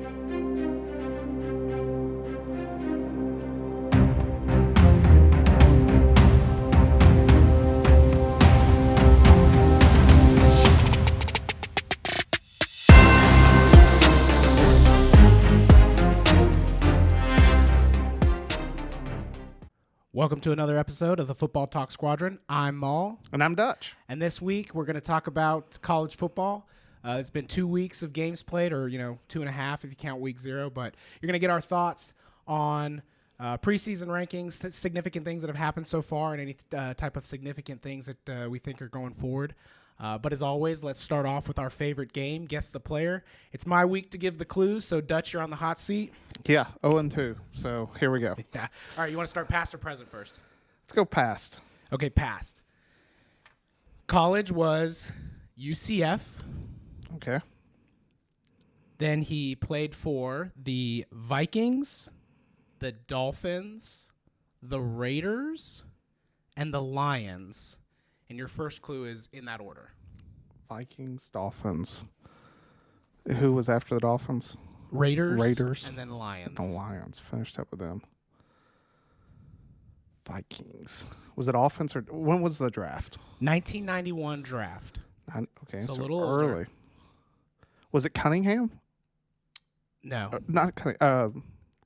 Welcome to another episode of the Football Talk Squadron. I'm Maul. And I'm Dutch. And this week we're going to talk about college football. It's been 2 weeks of games played, or 2.5 if you count week 0. But you're going to get our thoughts on preseason rankings, significant things that have happened so far, and any type of significant things that we think are going forward. But as always, let's start off with our favorite game, Guess the Player. It's my week to give the clues, so Dutch, you're on the hot seat. Yeah, 0-2. So here we go. Yeah. All right, you want to start past or present first? Let's go past. Okay, past. College was UCF. Okay. Then he played for the Vikings, the Dolphins, the Raiders, and the Lions. And your first clue is in that order. Vikings, Dolphins. Who was after the Dolphins? Raiders. And then Lions. The Lions. Finished up with them. Vikings. Was it offense or when was the draft? 1991 draft. Okay, so so a little early. older. Was it Cunningham? No. Not Cunningham.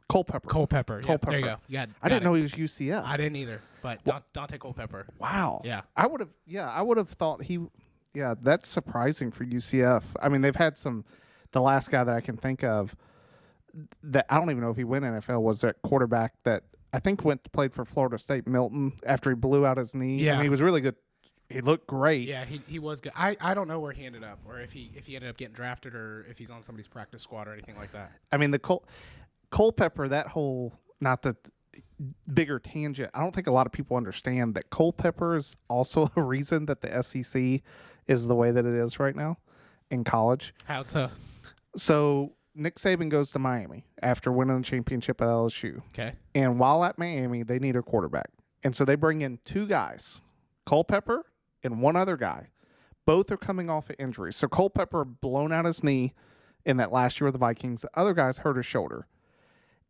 Culpepper. Culpepper. Yeah, there you go. I didn't know he was UCF. I didn't either, but Dante Culpepper. Wow. Yeah. I would have thought he. Yeah, that's surprising for UCF. I mean, they've had some. The last guy that I can think of that I don't even know if he went NFL was that quarterback that I think played for Florida State, Milton, after he blew out his knee. Yeah. I mean, he was really good. He looked great. Yeah, he was good. I don't know where he ended up, or if he ended up getting drafted, or if he's on somebody's practice squad or anything like that. I mean, the Culpepper, that whole, not the bigger tangent, I don't think a lot of people understand that Culpepper is also a reason that the SEC is the way that it is right now in college. How so? So Nick Saban goes to Miami after winning the championship at LSU. Okay. And while at Miami, they need a quarterback. And so they bring in two guys, Culpepper and one other guy. Both are coming off of injury. So Culpepper blown out his knee in that last year with the Vikings. The other guy's hurt his shoulder.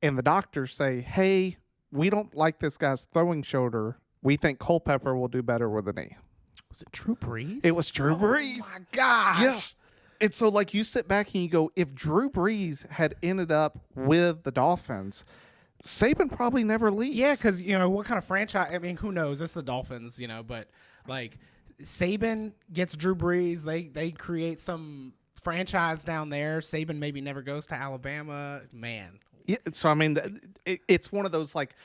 And the doctors say, hey, we don't like this guy's throwing shoulder. We think Culpepper will do better with a knee. Was it Drew Brees? It was Drew Brees. Oh, my gosh. Yeah. And so, like, you sit back and you go, if Drew Brees had ended up with the Dolphins, Saban probably never leaves. Yeah, because, what kind of franchise? I mean, who knows? It's the Dolphins, but, like, Saban gets Drew Brees. They create some franchise down there. Saban maybe never goes to Alabama. Man. Yeah, so I mean, it's one of those like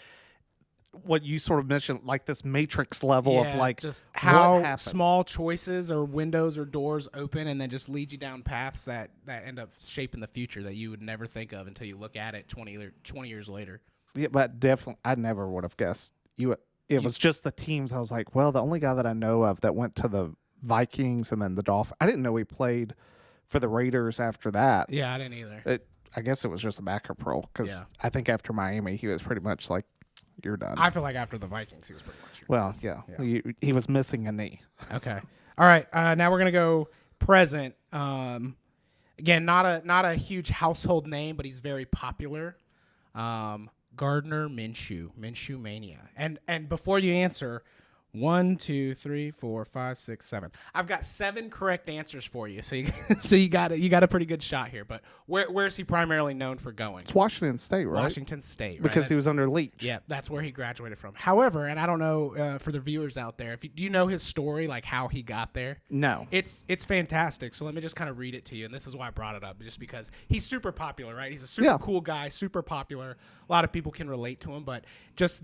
what you sort of mentioned, like this matrix level of like just how what happens. Small choices or windows or doors open and then just lead you down paths that end up shaping the future that you would never think of until you look at it 20 years later. Yeah, but definitely, I never would have guessed It was just the teams. I was like, well, the only guy that I know of that went to the Vikings and then the Dolphins. I didn't know he played for the Raiders after that. Yeah, I didn't either. I guess it was just a backup role because I think after Miami, he was pretty much like, you're done. I feel like after the Vikings, he was pretty much. Well, yeah. He was missing a knee. Okay. All right. Now we're gonna go present. Again, not a huge household name, but he's very popular. Gardner Minshew Mania. And before you answer, 1, 2, 3, 4, 5, 6, 7. I've got 7 correct answers for you, so you got a pretty good shot here. But where's he primarily known for going? It's Washington State, right? Washington State, right? Because he was under Leach. Yeah, that's where he graduated from. However, and I don't know for the viewers out there, do you know his story, like how he got there? No. It's fantastic. So let me just kind of read it to you, and this is why I brought it up, just because he's super popular, right? He's a super cool guy, super popular. A lot of people can relate to him, but just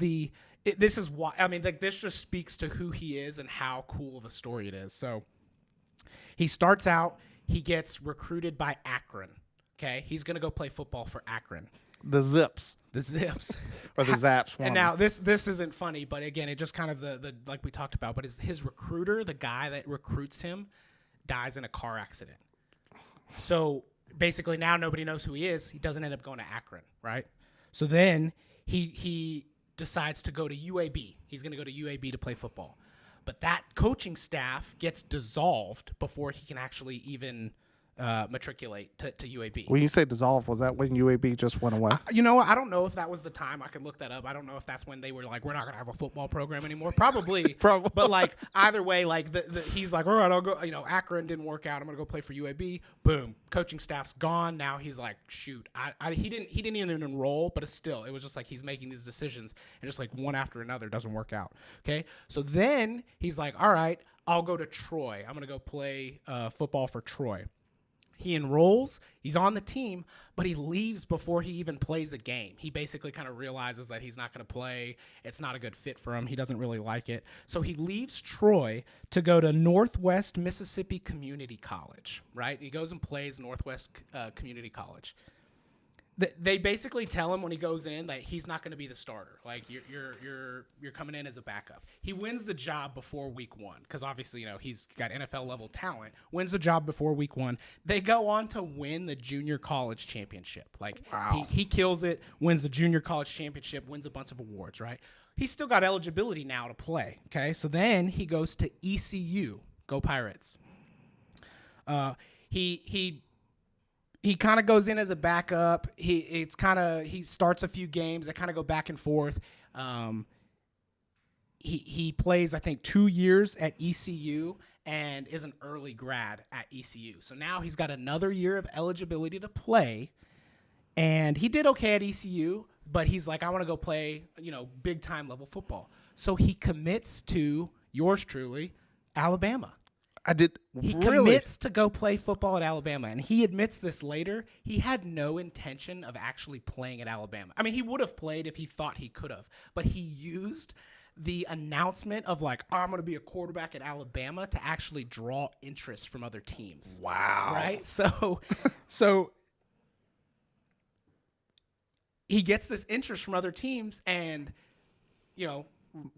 this is why, I mean, like, this just speaks to who he is and how cool of a story it is. So he starts out, he gets recruited by Akron. Okay. He's going to go play football for Akron. The Zips. Or the Zaps. And now this isn't funny, but again, it just kind of the like we talked about, but his recruiter, the guy that recruits him, dies in a car accident. So basically now nobody knows who he is. He doesn't end up going to Akron. Right. So then he decides to go to UAB. He's going to go to UAB to play football. But that coaching staff gets dissolved before he can actually even matriculate to UAB. When you say dissolve, was that when UAB just went away? You know, I don't know if that was the time. I could look that up. I don't know if that's when they were like, we're not going to have a football program anymore. Probably. Probably. But like either way, like he's like, all right, I'll go. You know, Akron didn't work out. I'm going to go play for UAB. Boom. Coaching staff's gone. Now he's like, shoot. He didn't even enroll, but it was just like he's making these decisions and just like one after another doesn't work out. Okay. So then he's like, all right, I'll go to Troy. I'm going to go play football for Troy. He enrolls, he's on the team, but he leaves before he even plays a game. He basically kind of realizes that he's not going to play. It's not a good fit for him. He doesn't really like it. So he leaves Troy to go to Northwest Mississippi Community College, right? He goes and plays Northwest Community College. They basically tell him when he goes in that he's not going to be the starter. Like you're coming in as a backup. He wins the job before week 1 because obviously he's got NFL level talent. Wins the job before week 1. They go on to win the junior college championship. Like wow. he kills it. Wins the junior college championship. Wins a bunch of awards. Right. He's still got eligibility now to play. Okay. So then he goes to ECU. Go Pirates. He kind of goes in as a backup. He starts a few games. They kind of go back and forth. He plays, I think, 2 years at ECU and is an early grad at ECU. So now he's got another year of eligibility to play. And he did okay at ECU, but he's like, I want to go play, big time level football. So he commits to yours truly, Alabama. He commits to go play football at Alabama, and he admits this later. He had no intention of actually playing at Alabama. I mean, he would have played if he thought he could have, but he used the announcement of like, I'm going to be a quarterback at Alabama to actually draw interest from other teams. Wow. Right? So he gets this interest from other teams, and,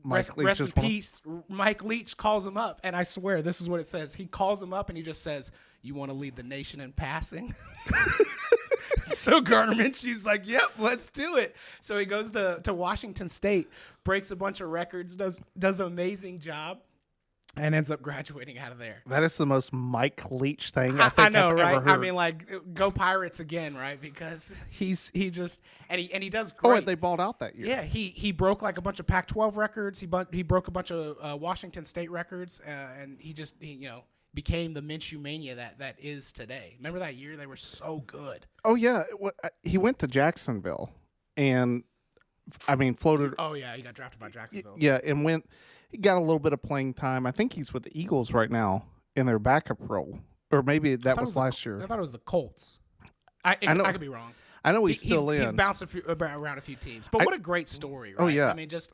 rest in peace. Mike Leach calls him up, and I swear this is what it says. He calls him up, and he just says, "You want to lead the nation in passing?" So Gardner Minshew's like, "Yep, let's do it." So he goes to Washington State, breaks a bunch of records, does an amazing job, and ends up graduating out of there. That is the most Mike Leach thing I know, I've right? ever heard. I mean, like, go Pirates again, right? Because he does great. Oh, and they balled out that year. Yeah, he broke like a bunch of Pac-12 records. He broke a bunch of Washington State records, and he became the Minshew mania that is today. Remember that year? They were so good. Oh yeah, he went to Jacksonville, and I mean floated. Oh yeah, he got drafted by Jacksonville. Yeah, and he got a little bit of playing time. I think he's with the Eagles right now in their backup role, or maybe that was last year. I thought it was the Colts. I could be wrong. I know he's still in. He's bounced around a few teams. But what a great story, right? Oh, yeah. I mean, just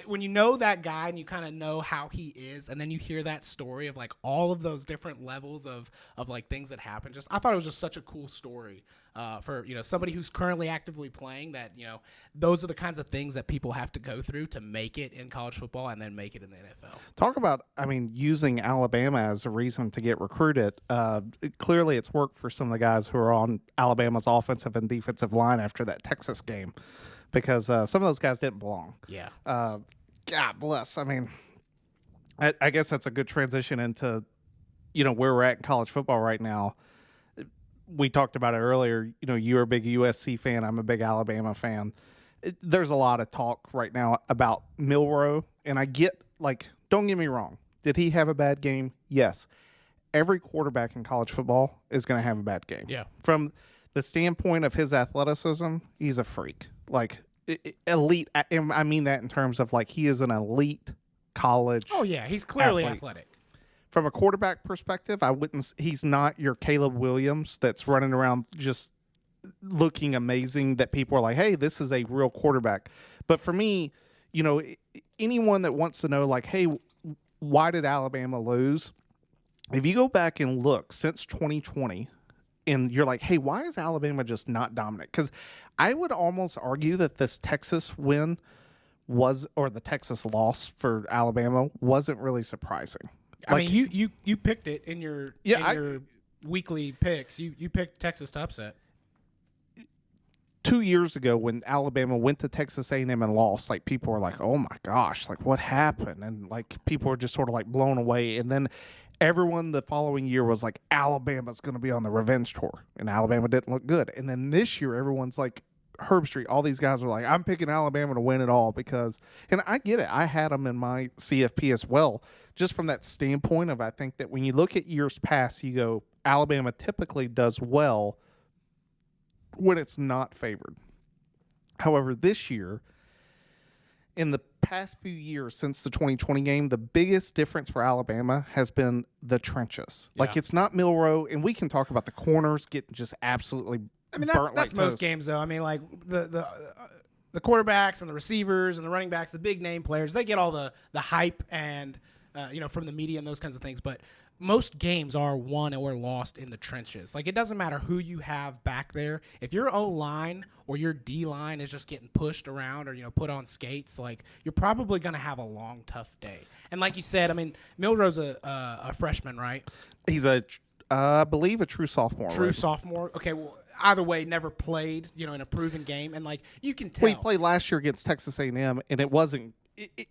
when you know that guy and you kind of know how he is, and then you hear that story of, like, all of those different levels of like, things that happen. I thought it was just such a cool story for, somebody who's currently actively playing that, those are the kinds of things that people have to go through to make it in college football and then make it in the NFL. Talk about, using Alabama as a reason to get recruited. Clearly it's worked for some of the guys who are on Alabama's offensive and defensive line after that Texas game because some of those guys didn't belong. Yeah. God bless. I mean, I guess that's a good transition into, where we're at in college football right now. We talked about it earlier. You're a big USC fan. I'm a big Alabama fan. There's a lot of talk right now about Milroe, and I get, like, don't get me wrong. Did he have a bad game? Yes. Every quarterback in college football is going to have a bad game. Yeah. From the standpoint of his athleticism, he's a freak. Like, elite. I mean that in terms of, like, he is an elite college. Oh, yeah. He's clearly athlete. Athletic. From a quarterback perspective, he's not your Caleb Williams that's running around just looking amazing that people are like, hey, this is a real quarterback. But for me, anyone that wants to know, like, hey, why did Alabama lose? If you go back and look since 2020 and you're like, hey, why is Alabama just not dominant? Because I would almost argue that this Texas win or the Texas loss for Alabama wasn't really surprising. I mean, you picked it in your weekly picks. You picked Texas to upset. 2 years ago when Alabama went to Texas A&M and lost, like, people were like, oh my gosh, like, what happened? And, like, people were just sort of like blown away. And then everyone the following year was like, Alabama's going to be on the revenge tour, and Alabama didn't look good. And then this year, everyone's like, Herb Street, all these guys were like, I'm picking Alabama to win it all because, and I get it. I had them in my CFP as well, just from that standpoint of, I think that when you look at years past, you go, Alabama typically does well when it's not favored. However, this year, in the past few years since the 2020 game, the biggest difference for Alabama has been the trenches. Yeah. Like, it's not Milroe, and we can talk about the corners getting just absolutely burnt that's like most toast. games, though. I mean, like, the quarterbacks and the receivers and the running backs, the big name players, they get all the hype and, from the media and those kinds of things. But most games are won or lost in the trenches. Like, it doesn't matter who you have back there. If your O-line or your D-line is just getting pushed around or, put on skates, like, you're probably going to have a long, tough day. And like you said, I mean, Milroe's a freshman, right? He's I believe a true sophomore. True right? sophomore. Okay, well, either way, never played, in a proven game. And, like, you can tell. Well, he played last year against Texas A&M, and it wasn't.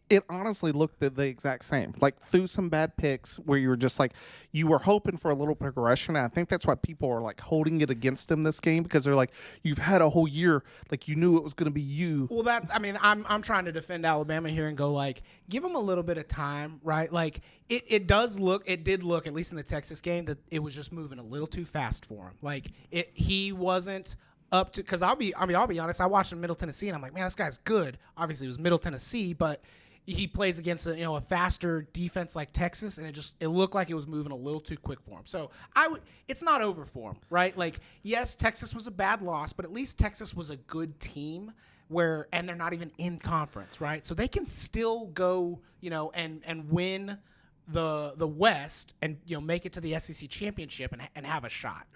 It honestly looked the exact same. Like, threw some bad picks where you were just like, you were hoping for a little progression. And I think that's why people are like holding it against him this game, because they're like, you've had a whole year, like you knew it was going to be you. Well, I'm trying to defend Alabama here and go, like, give them a little bit of time, right? Like, it did look, at least in the Texas game, that it was just moving a little too fast for him. Like, he wasn't up to, because I'll be honest, I watched him in Middle Tennessee and I'm like, man, this guy's good. Obviously it was Middle Tennessee, but he plays against a faster defense like Texas, and it looked like it was moving a little too quick for him. So it's not over for him, right? Like, yes, Texas was a bad loss, but at least Texas was a good team and they're not even in conference, right? So they can still go, and win the West and make it to the SEC championship and have a shot.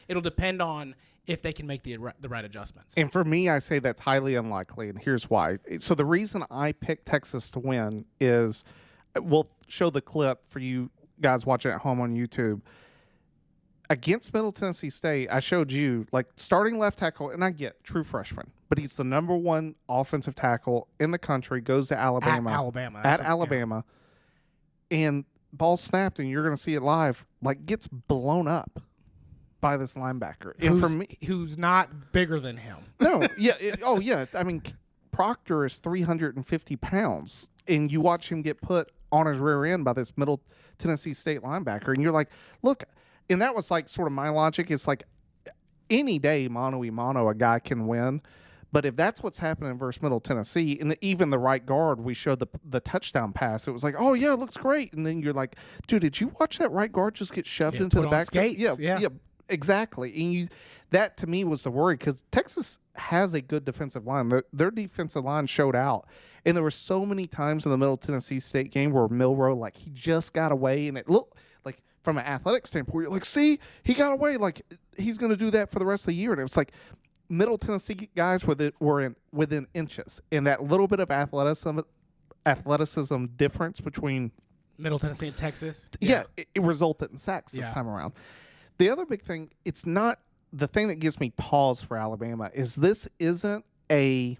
It'll depend on if they can make the right adjustments. And for me, I say that's highly unlikely, and here's why. So the reason I picked Texas to win is, we'll show the clip for you guys watching at home on YouTube. Against Middle Tennessee State, I showed you, like, starting left tackle, and I get true freshman, but he's the number one offensive tackle in the country, goes to Alabama. At Alabama. And ball snapped, and you're going to see it live, like, gets blown up by this linebacker. And for me, who's not bigger than him. No, yeah. I mean, Proctor is 350 pounds, and you watch him get put on his rear end by this Middle Tennessee State linebacker, and you're like, look, and that was like sort of my logic. It's like, any day, mano-a-mano, a guy can win. But if that's what's happening versus Middle Tennessee, and even the right guard, we showed the touchdown pass. It was like, oh, yeah, it looks great. And then you're like, dude, did you watch that right guard just get shoved into the back? Skates. Yeah, exactly. And that, to me, was the worry, because Texas has a good defensive line. Their defensive line showed out. And there were so many times in the Middle Tennessee State game where Milroe, like, he just got away, and it looked like, from an athletic standpoint, you're like, see, he got away. Like, he's going to do that for the rest of the year. And it was like, Middle Tennessee guys were within inches, and that little bit of athleticism difference between Middle Tennessee and Texas. Yeah, it resulted in sacks this time around. The other big thing, it's not the thing that gives me pause for Alabama, is this isn't a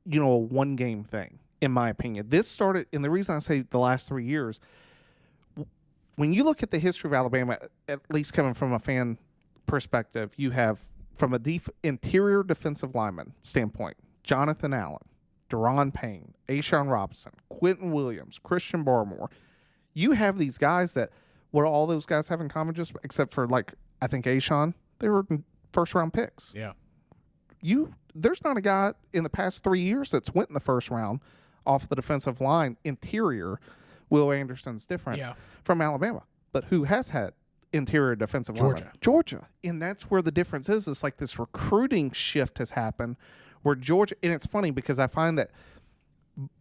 one game thing, in my opinion. This started, and the reason I say the last 3 years, when you look at the history of Alabama, at least coming from a fan perspective, you have, from a interior defensive lineman standpoint, Jonathan Allen, Deron Payne, Ashawn Robinson, Quentin Williams, Christian Barmore. You have these guys that, what do all those guys have in common, just except for, like, I think Ashawn, they were first round picks. Yeah. There's not a guy in the past 3 years that's went in the first round off the defensive line interior. Will Anderson's different from Alabama, but who has had interior defensive line? Georgia. And that's where the difference is. It's like this recruiting shift has happened where Georgia, and it's funny because I find that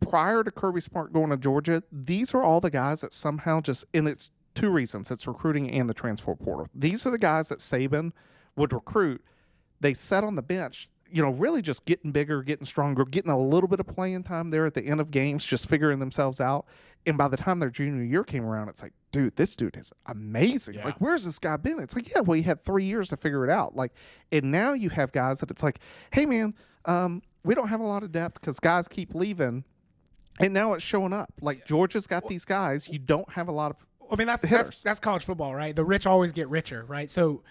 prior to Kirby Smart going to Georgia, these are all the guys that somehow just, and it's two reasons. It's recruiting and the transfer portal. These are the guys that Saban would recruit. They sat on the bench, really just getting bigger, getting stronger, getting a little bit of playing time there at the end of games, just figuring themselves out. And by the time their junior year came around, it's like, dude, this dude is amazing. Yeah. Like, where's this guy been? It's like, yeah, well, he had 3 years to figure it out. Like, and now you have guys that it's like, hey, man, we don't have a lot of depth because guys keep leaving. And now it's showing up. Like, Georgia's got these guys. You don't have a lot of I mean, that's college football, right? The rich always get richer, right? So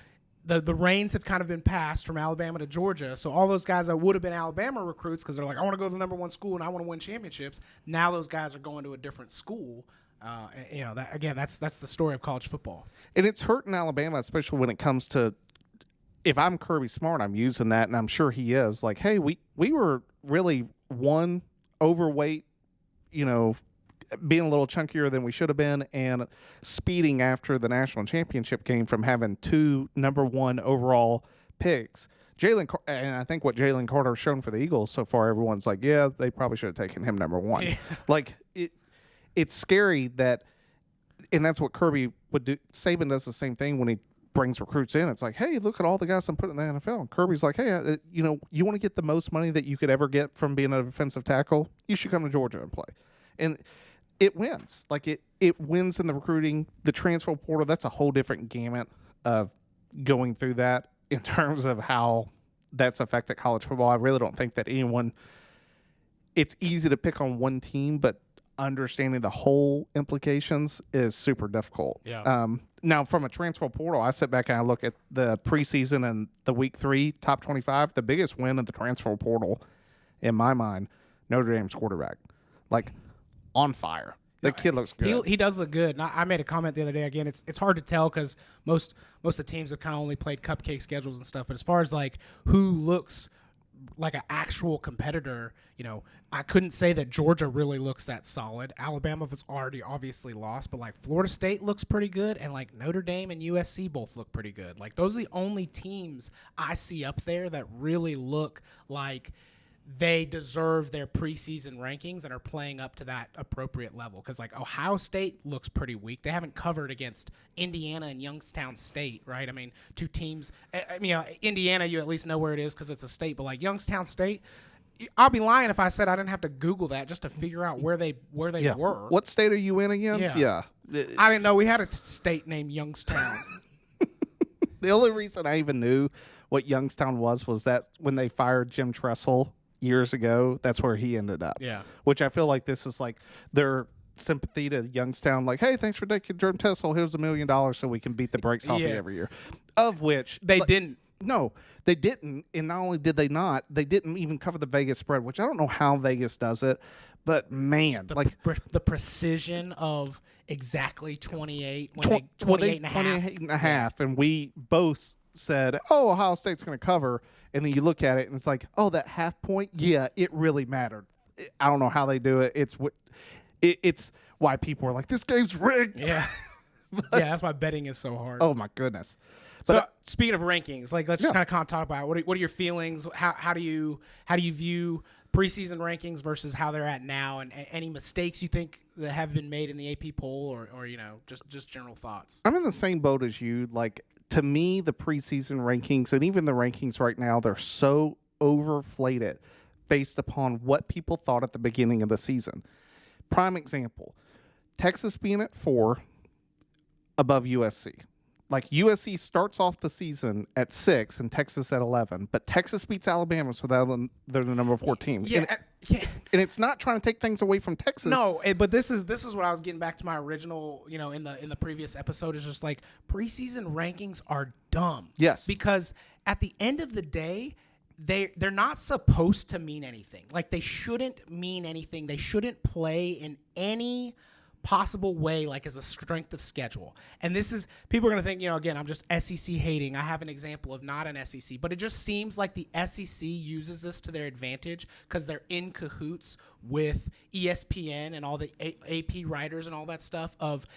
the reins have kind of been passed from Alabama to Georgia. So all those guys that would have been Alabama recruits because they're like, I want to go to the number one school and I want to win championships. Now those guys are going to a different school. That's the story of college football. And it's hurting Alabama, especially when it comes to, if I'm Kirby Smart, I'm using that, and I'm sure he is. Like, hey, we were really one overweight, being a little chunkier than we should have been, and speeding after the national championship game from having 2 number 1 overall picks. And I think what Jalen Carter's shown for the Eagles so far, everyone's like, yeah, they probably should have taken him number 1. Yeah. Like, it's scary that, and that's what Kirby would do. Saban does the same thing when he brings recruits in. It's like, hey, look at all the guys I'm putting in the NFL. And Kirby's like, hey, you want to get the most money that you could ever get from being a defensive tackle? You should come to Georgia and play. And it wins. Like, it wins in the recruiting. The transfer portal, that's a whole different gamut of going through that in terms of how that's affected college football. I really don't think that it's easy to pick on one team, but understanding the whole implications is super difficult. Yeah. Now, from a transfer portal, I sit back and I look at the preseason and the week 3 top 25. The biggest win of the transfer portal, in my mind, Notre Dame's quarterback. Like, on fire. The kid looks good. He does look good. And I made a comment the other day. Again, it's hard to tell because most of the teams have kind of only played cupcake schedules and stuff. But as far as like who looks like an actual competitor, I couldn't say that Georgia really looks that solid. Alabama was already obviously lost, but like Florida State looks pretty good, and like Notre Dame and USC both look pretty good. Like those are the only teams I see up there that really look like they deserve their preseason rankings and are playing up to that appropriate level. Because like Ohio State looks pretty weak. They haven't covered against Indiana and Youngstown State, right? I mean, 2 teams. Indiana, you at least know where it is because it's a state. But like Youngstown State, I'll be lying if I said I didn't have to Google that just to figure out where they were. What state are you in again? Yeah. I didn't know we had a state named Youngstown. The only reason I even knew what Youngstown was that when they fired Jim Tressel years ago, that's where he ended up. Yeah. Which I feel like this is like their sympathy to Youngstown. Like, hey, thanks for taking Jim Tressel. Here's $1 million so we can beat the brakes off you every year. Of which they didn't. No, they didn't. And not only did they not, they didn't even cover the Vegas spread, which I don't know how Vegas does it. But, man. The precision of exactly 28. 28 and a half. And we both said, oh, Ohio State's going to cover. And then you look at it, and it's like, oh, that half point? Yeah, it really mattered. I don't know how they do it. It's why people are like, this game's rigged. Yeah. That's why betting is so hard. Oh, my goodness. So speaking of rankings, like let's just kind of talk about what are your feelings? How do you view preseason rankings versus how they're at now, and any mistakes you think that have been made in the AP poll, or just general thoughts? I'm in the same boat as you. Like, to me, the preseason rankings and even the rankings right now, they're so overflated based upon what people thought at the beginning of the season. Prime example, Texas being at 4 above USC. Like, USC starts off the season at 6 and Texas at 11, but Texas beats Alabama, so they're the number 4 team. Yeah, and it's not trying to take things away from Texas. No, but this is what I was getting back to my original, in the previous episode, is just like preseason rankings are dumb. Yes. Because at the end of the day, they're not supposed to mean anything. Like, they shouldn't mean anything. They shouldn't play in any possible way, like as a strength of schedule. And this is, people are going to think, again, I'm just SEC hating. I have an example of not an SEC, but it just seems like the SEC uses this to their advantage because they're in cahoots with ESPN and all the AP writers and all that stuff of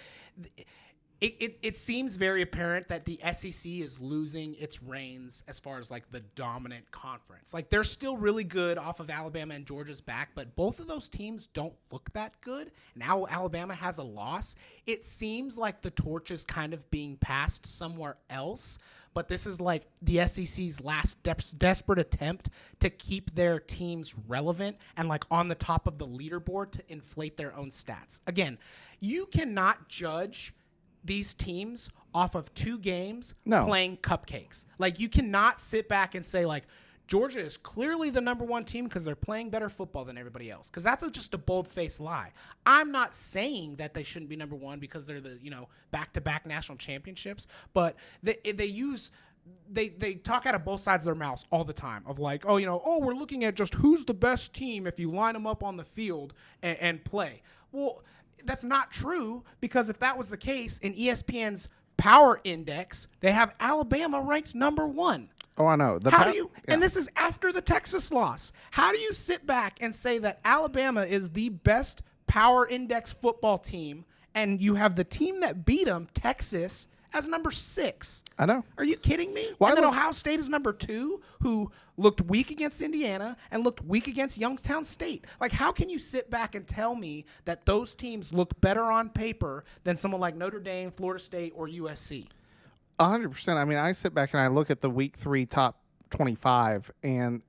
it seems very apparent that the SEC is losing its reins as far as like the dominant conference. Like, they're still really good off of Alabama and Georgia's back, but both of those teams don't look that good. Now Alabama has a loss. It seems like the torch is kind of being passed somewhere else, but this is like the SEC's last desperate attempt to keep their teams relevant and like on the top of the leaderboard to inflate their own stats. Again, you cannot judge these teams off of 2 games playing cupcakes. Like, you cannot sit back and say like Georgia is clearly the number one team because they're playing better football than everybody else. Because that's just a bold-faced lie. I'm not saying that they shouldn't be number one because they're the back-to-back national championships, but they talk out of both sides of their mouths all the time of like, we're looking at just who's the best team if you line them up on the field and play. Well, that's not true, because if that was the case, in ESPN's Power Index, they have Alabama ranked number one. Oh, I know. And this is after the Texas loss. How do you sit back and say that Alabama is the best Power Index football team, and you have the team that beat them, Texas, as number 6? I know. Are you kidding me? And then Ohio State is number 2, who looked weak against Indiana and looked weak against Youngstown State. Like, how can you sit back and tell me that those teams look better on paper than someone like Notre Dame, Florida State, or USC? 100%. I mean, I sit back and I look at the week 3 top 25, and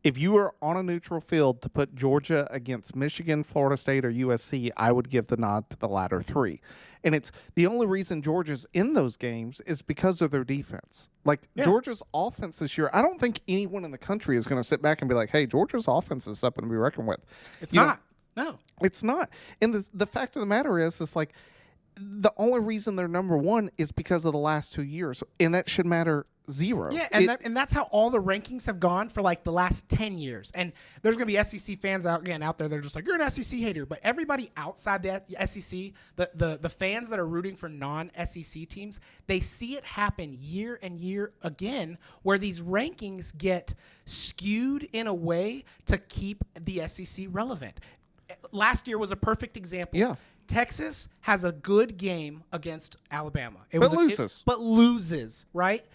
if you were on a neutral field to put Georgia against Michigan, Florida State, or USC, I would give the nod to the latter 3. And it's the only reason Georgia's in those games is because of their defense. Like, Georgia's offense this year, I don't think anyone in the country is going to sit back and be like, hey, Georgia's offense is something to be reckoned with. It's not. No. It's not. And the fact of the matter is, it's like, the only reason they're number 1 is because of the last 2 years, and that should matter 0. Yeah, and that's how all the rankings have gone for like the last 10 years. And there's going to be SEC fans out there that are just like, you're an SEC hater. But everybody outside the SEC, the fans that are rooting for non-SEC teams, they see it happen year and year again, where these rankings get skewed in a way to keep the SEC relevant. Last year was a perfect example. Yeah. Texas has a good game against Alabama. But loses, right?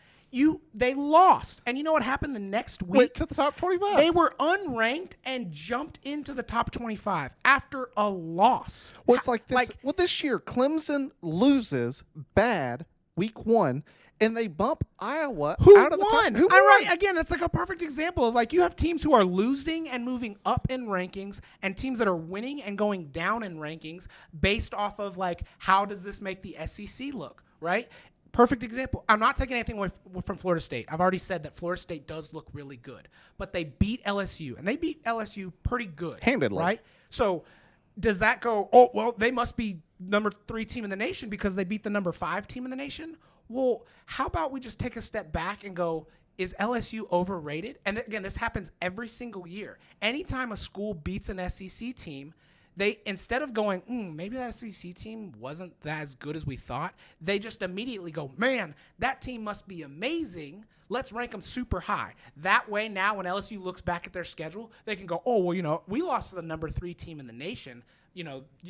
They lost. And you know what happened the next week? Went to the top 25. They were unranked and jumped into the top 25 after a loss. Well, it's like this. This year, Clemson loses bad week 1, and they bump Iowa out of the top. Who won? Right. Again, that's like a perfect example of like you have teams who are losing and moving up in rankings, and teams that are winning and going down in rankings based off of like, how does this make the SEC look, right? Perfect example. I'm not taking anything away from Florida State. I've already said that Florida State does look really good, but they beat LSU, and they beat LSU pretty good. Handedly. Right? So does that go, oh, well, they must be number 3 team in the nation because they beat the number 5 team in the nation? Well, how about we just take a step back and go, is LSU overrated? And again, this happens every single year. Anytime a school beats an SEC team, they, instead of going, maybe that SEC team wasn't as good as we thought, they just immediately go, man, that team must be amazing. Let's rank them super high. That way now when LSU looks back at their schedule, they can go, oh, well, we lost to the number 3 team in the nation,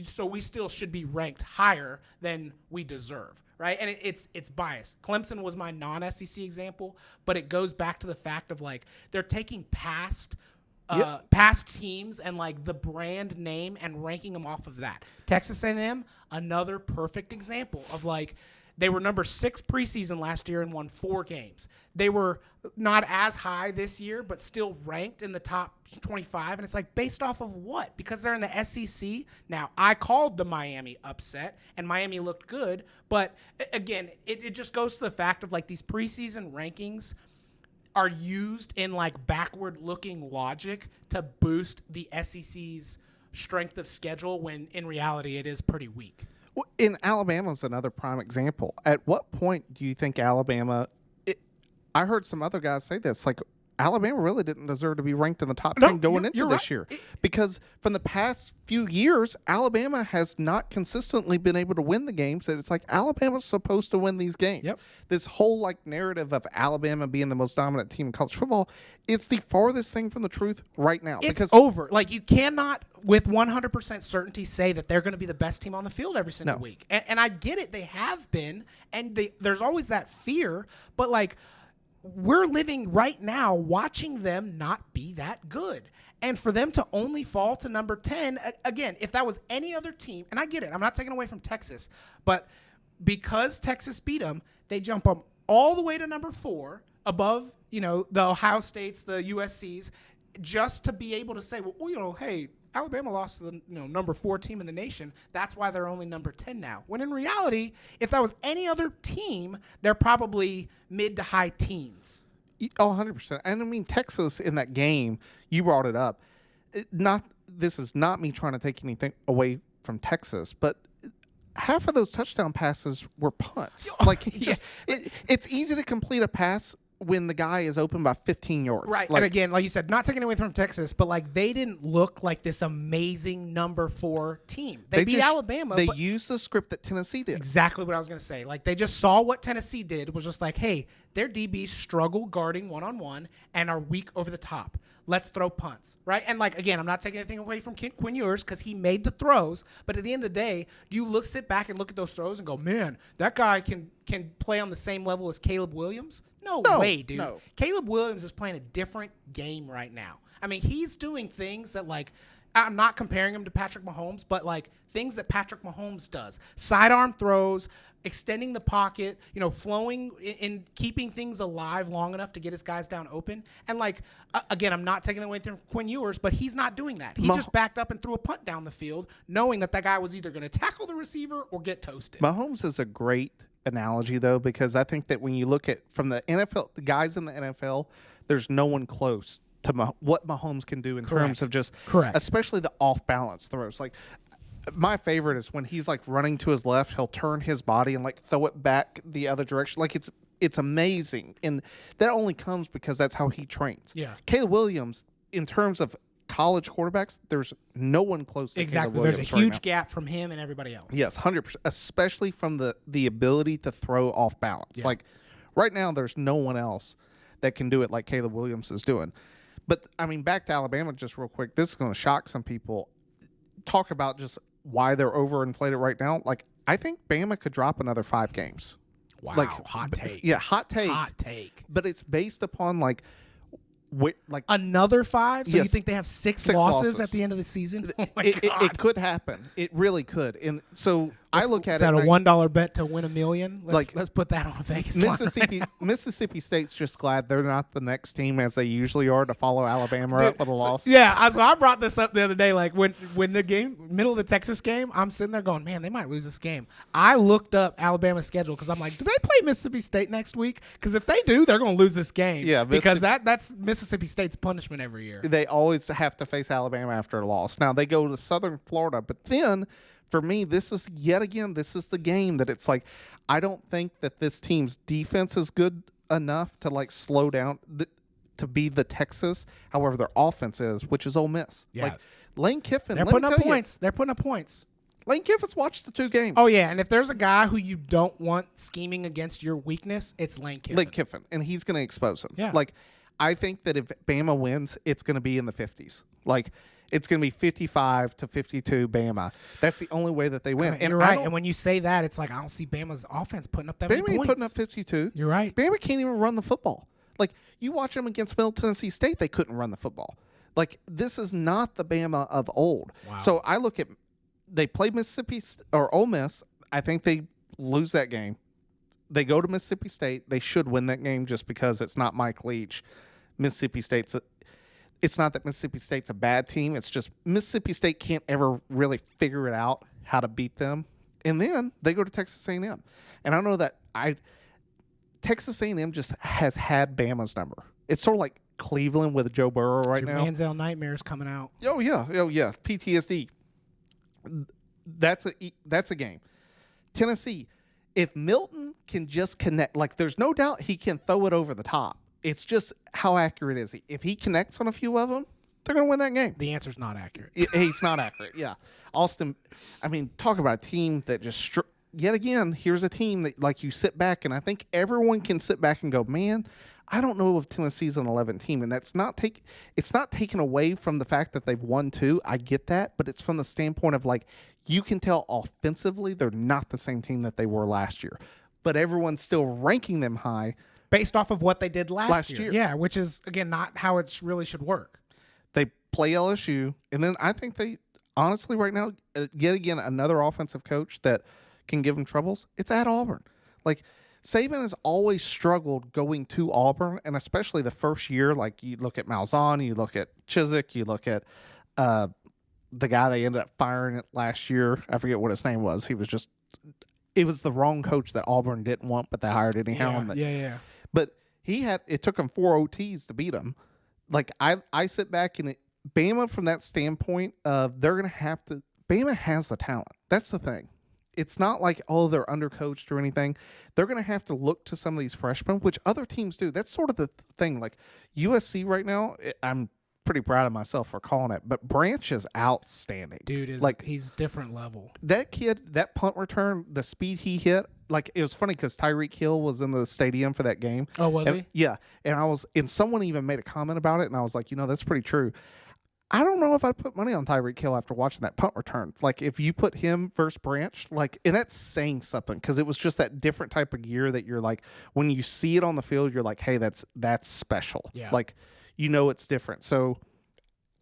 so we still should be ranked higher than we deserve. Right. And it's biased. Clemson was my non-SEC example, but it goes back to the fact of like they're taking past teams and like the brand name and ranking them off of that. Texas A&M, another perfect example of like they were number 6 preseason last year and won 4 games. They were not as high this year, but still ranked in the top 25. And it's like based off of what? Because they're in the SEC. Now, I called the Miami upset, and Miami looked good. But again, it just goes to the fact of like these preseason rankings are used in like backward-looking logic to boost the SEC's strength of schedule when in reality it is pretty weak. Well, in Alabama's another prime example. At what point do you think Alabama? I heard some other guys say this, like Alabama really didn't deserve to be ranked in the top 10 going into this year, because from the past few years, Alabama has not consistently been able to win the games that it's like Alabama's supposed to win these games. Yep. This whole like narrative of Alabama being the most dominant team in college football, it's the farthest thing from the truth right now. It's over. Like you cannot with 100% certainty say that they're going to be the best team on the field every single week. And I get it. They have been, and there's always that fear, but like, we're living right now watching them not be that good. And for them to only fall to number 10, again, if that was any other team, and I get it, I'm not taking away from Texas, but because Texas beat them, they jump up all the way to number 4 above, the Ohio States, the USCs, just to be able to say, well, hey, Alabama lost to the number 4 team in the nation. That's why they're only number 10 now. When in reality, if that was any other team, they're probably mid to high teens. Oh, 100%. And I mean, Texas in that game, you brought it up. This is not me trying to take anything away from Texas, but half of those touchdown passes were punts. Like, it's easy to complete a pass when the guy is open by 15 yards. Right. Like, and again, like you said, not taking away from Texas, but like they didn't look like this amazing number 4 team. They beat Alabama. They used the script that Tennessee did. Exactly what I was going to say. Like they just saw what Tennessee did, was just like, hey, their DBs struggle guarding one-on-one and are weak over the top. Let's throw punts, right? And like, again, I'm not taking anything away from Quinn Ewers because he made the throws. But at the end of the day, you sit back and look at those throws and go, man, that guy can play on the same level as Caleb Williams? No way, dude. No. Caleb Williams is playing a different game right now. I mean, he's doing things that, like, I'm not comparing him to Patrick Mahomes, but like things that Patrick Mahomes does. Sidearm throws, extending the pocket, flowing in keeping things alive long enough to get his guys down open. And like, again, I'm not taking away from Quinn Ewers, but he's not doing that. He just backed up and threw a punt down the field, knowing that guy was either going to tackle the receiver or get toasted. Mahomes is a great analogy, though, because I think that when you look at from the NFL, the guys in the NFL, there's no one close to what Mahomes can do in terms of just, especially the off-balance throws. Like, my favorite is when he's like running to his left, he'll turn his body and like throw it back the other direction. Like it's amazing, and that only comes because that's how he trains. Yeah, Caleb Williams, in terms of college quarterbacks, there's no one close to exactly. Caleb There's Williams a huge gap from him and everybody else. Yes, 100%, especially from the ability to throw off balance. Yeah. Like right now, there's no one else that can do it like Caleb Williams is doing. But I mean, back to Alabama just real quick. This is going to shock some people. Talk about just why they're overinflated right now. Like, I think Bama could drop another 5 games. Wow, like, hot take. Yeah, hot take. Hot take. But it's based upon like another 5. So yes, you think they have 6 losses at the end of the season? Oh my God. It could happen. It really could. And so I look at it. Is that a $1 bet to win $1 million? Let's put that on Vegas. Mississippi State's just glad they're not the next team as they usually are to follow Alabama up with a loss. Yeah, so I brought this up the other day. Like when the game, middle of the Texas game, I'm sitting there going, man, they might lose this game. I looked up Alabama's schedule because I'm like, do they play Mississippi State next week? Because if they do, they're going to lose this game. Yeah, because that's Mississippi State's punishment every year. They always have to face Alabama after a loss. Now they go to Southern Florida, but then for me, this is the game that it's like, I don't think that this team's defense is good enough to like slow down to be the Texas. However, their offense is, which is Ole Miss. Yeah. Like Lane Kiffin, they're putting up points. They're putting up points. Lane Kiffin's watched the 2 games. Oh yeah, and if there's a guy who you don't want scheming against your weakness, it's Lane Kiffin. Lane Kiffin, and he's going to expose him. Yeah. Like, I think that if Bama wins, it's going to be in the 50s. Like, it's going to be 55-52 Bama. That's the only way that they win. And you're right. And when you say that, it's like I don't see Bama's offense putting up that many points. Bama ain't putting up 52. You're right. Bama can't even run the football. Like, you watch them against Middle Tennessee State, they couldn't run the football. Like, this is not the Bama of old. Wow. So I look at they play Mississippi or Ole Miss. I think they lose that game. They go to Mississippi State. They should win that game just because it's not Mike Leach. Mississippi State's it's not that Mississippi State's a bad team. It's just Mississippi State can't ever really figure it out how to beat them. And then they go to Texas A&M. And I know that Texas A&M just has had Bama's number. It's sort of like Cleveland with Joe Burrow right now. Manziel nightmares coming out. Oh yeah. PTSD. That's a game. Tennessee, if Milton can just connect, like there's no doubt he can throw it over the top. It's just how accurate is he? If he connects on a few of them, they're going to win that game. The answer's not accurate. He's not accurate, yeah. Austin, I mean, talk about a team that just yet again, here's a team that like you sit back, and I think everyone can sit back and go, man, I don't know if Tennessee's an 11 team, and it's not taken away from the fact that they've won 2. I get that, but it's from the standpoint of like you can tell offensively they're not the same team that they were last year, but everyone's still ranking them high based off of what they did last year. Yeah, which is again not how it really should work. They play LSU, and then I think they honestly right now yet again another offensive coach that can give them troubles. It's at Auburn. Like Saban has always struggled going to Auburn, and especially the first year. Like you look at Malzahn, you look at Chiswick, you look at the guy they ended up firing it last year. I forget what his name was. It was the wrong coach that Auburn didn't want, but they hired anyhow. Yeah. But It took him 4 OTs to beat him. Like I sit back and Bama from that standpoint of they're going to have to. Bama has the talent. That's the thing. It's not like, oh, they're undercoached or anything. They're going to have to look to some of these freshmen, which other teams do. That's sort of the thing. Like USC right now, I'm pretty proud of myself for calling it, but Branch is outstanding. Dude is he's different level. That kid, that punt return, the speed he hit, like it was funny because Tyreek Hill was in the stadium for that game. Oh, was he? Yeah. And someone even made a comment about it, and I was like, that's pretty true. I don't know if I'd put money on Tyreek Hill after watching that punt return. Like, if you put him versus Branch, like, and that's saying something because it was just that different type of gear that you're like, when you see it on the field, you're like, hey, that's special. Yeah. Like, it's different. So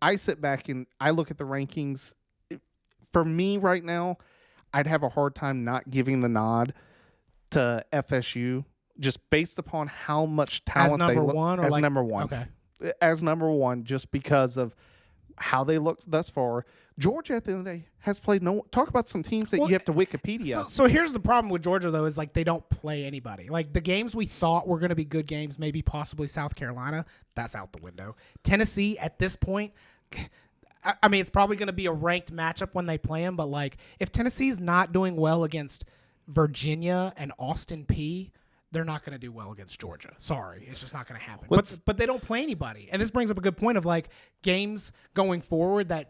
I sit back and I look at the rankings. For me right now, I'd have a hard time not giving the nod to FSU just based upon how much talent they look. As number one. Okay. As number one, just because of how they looked thus far. Georgia at the end of the day has played talk about some teams that you have to Wikipedia. So here's the problem with Georgia though, is like they don't play anybody. Like the games we thought were going to be good games, maybe possibly South Carolina, that's out the window. Tennessee at this point, I mean, it's probably going to be a ranked matchup when they play them, but like if Tennessee's not doing well against Virginia and Austin Peay, they're not going to do well against Georgia. Sorry, it's just not going to happen. But they don't play anybody, and this brings up a good point of like games going forward that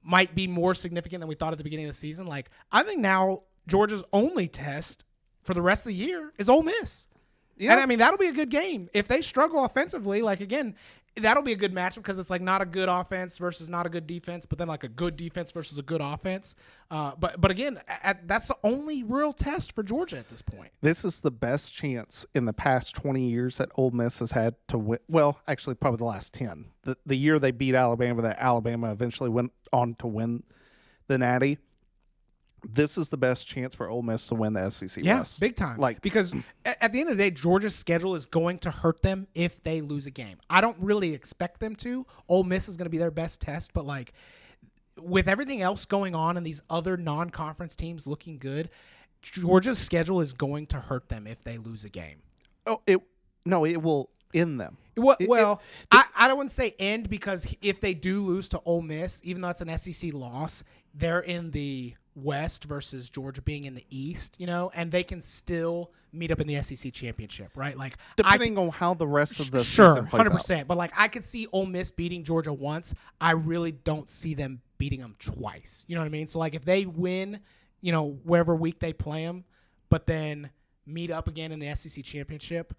might be more significant than we thought at the beginning of the season. Like I think now Georgia's only test for the rest of the year is Ole Miss. Yeah. And I mean that'll be a good game if they struggle offensively. Like again, that'll be a good matchup because it's like not a good offense versus not a good defense, but then like a good defense versus a good offense. But again, that's the only real test for Georgia at this point. This is the best chance in the past 20 years that Ole Miss has had to win. Well, actually, probably the last 10. The year they beat Alabama, that Alabama eventually went on to win the Natty. This is the best chance for Ole Miss to win the SEC West. Big time. Because at the end of the day, Georgia's schedule is going to hurt them if they lose a game. I don't really expect them to. Ole Miss is going to be their best test, but like with everything else going on and these other non-conference teams looking good, Georgia's schedule is going to hurt them if they lose a game. Oh, it will end them. I don't want to say end because if they do lose to Ole Miss, even though it's an SEC loss, they're in the West versus Georgia being in the East, and they can still meet up in the SEC championship, right? Like depending on how the rest of the season plays 100%. But like I could see Ole Miss beating Georgia once. I really don't see them beating them twice. You know what I mean? So like if they win, wherever week they play them, but then meet up again in the SEC championship,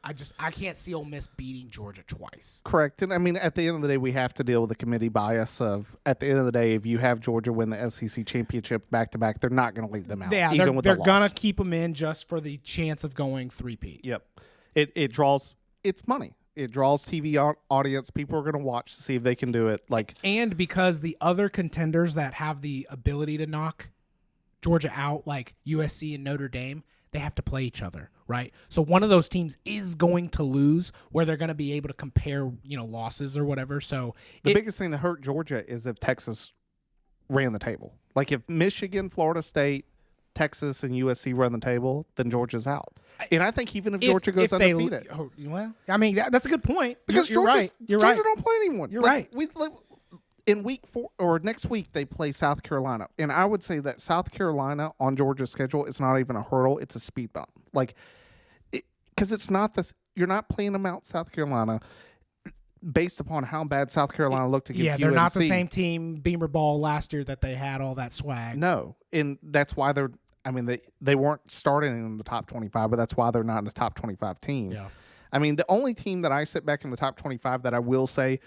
I can't see Ole Miss beating Georgia twice. Correct. And I mean, at the end of the day, we have to deal with the committee bias of, at the end of the day, if you have Georgia win the SEC championship back-to-back, they're not going to leave them out. Yeah, they're going to keep them in just for the chance of going three-peat. Yep. It draws, it's money. It draws TV audience. People are going to watch to see if they can do it. And because the other contenders that have the ability to knock Georgia out, like USC and Notre Dame, they have to play each other, right? So one of those teams is going to lose where they're going to be able to compare, losses or whatever. So the biggest thing that hurt Georgia is if Texas ran the table. Like if Michigan, Florida State, Texas, and USC run the table, then Georgia's out. And I think even if Georgia goes undefeated. Well, I mean, that's a good point. Because Georgia don't play anyone. You're right. In week 4 or next week, they play South Carolina. And I would say that South Carolina on Georgia's schedule is not even a hurdle. It's a speed bump. Because it's not this, you're not playing them out South Carolina based upon how bad South Carolina looked against UNC. Yeah, they're not the same team, Beamer Ball last year that they had all that swag. No. And that's why they weren't starting in the top 25, but that's why they're not in the top 25 team. Yeah. I mean, the only team that I sit back in the top 25 that I will say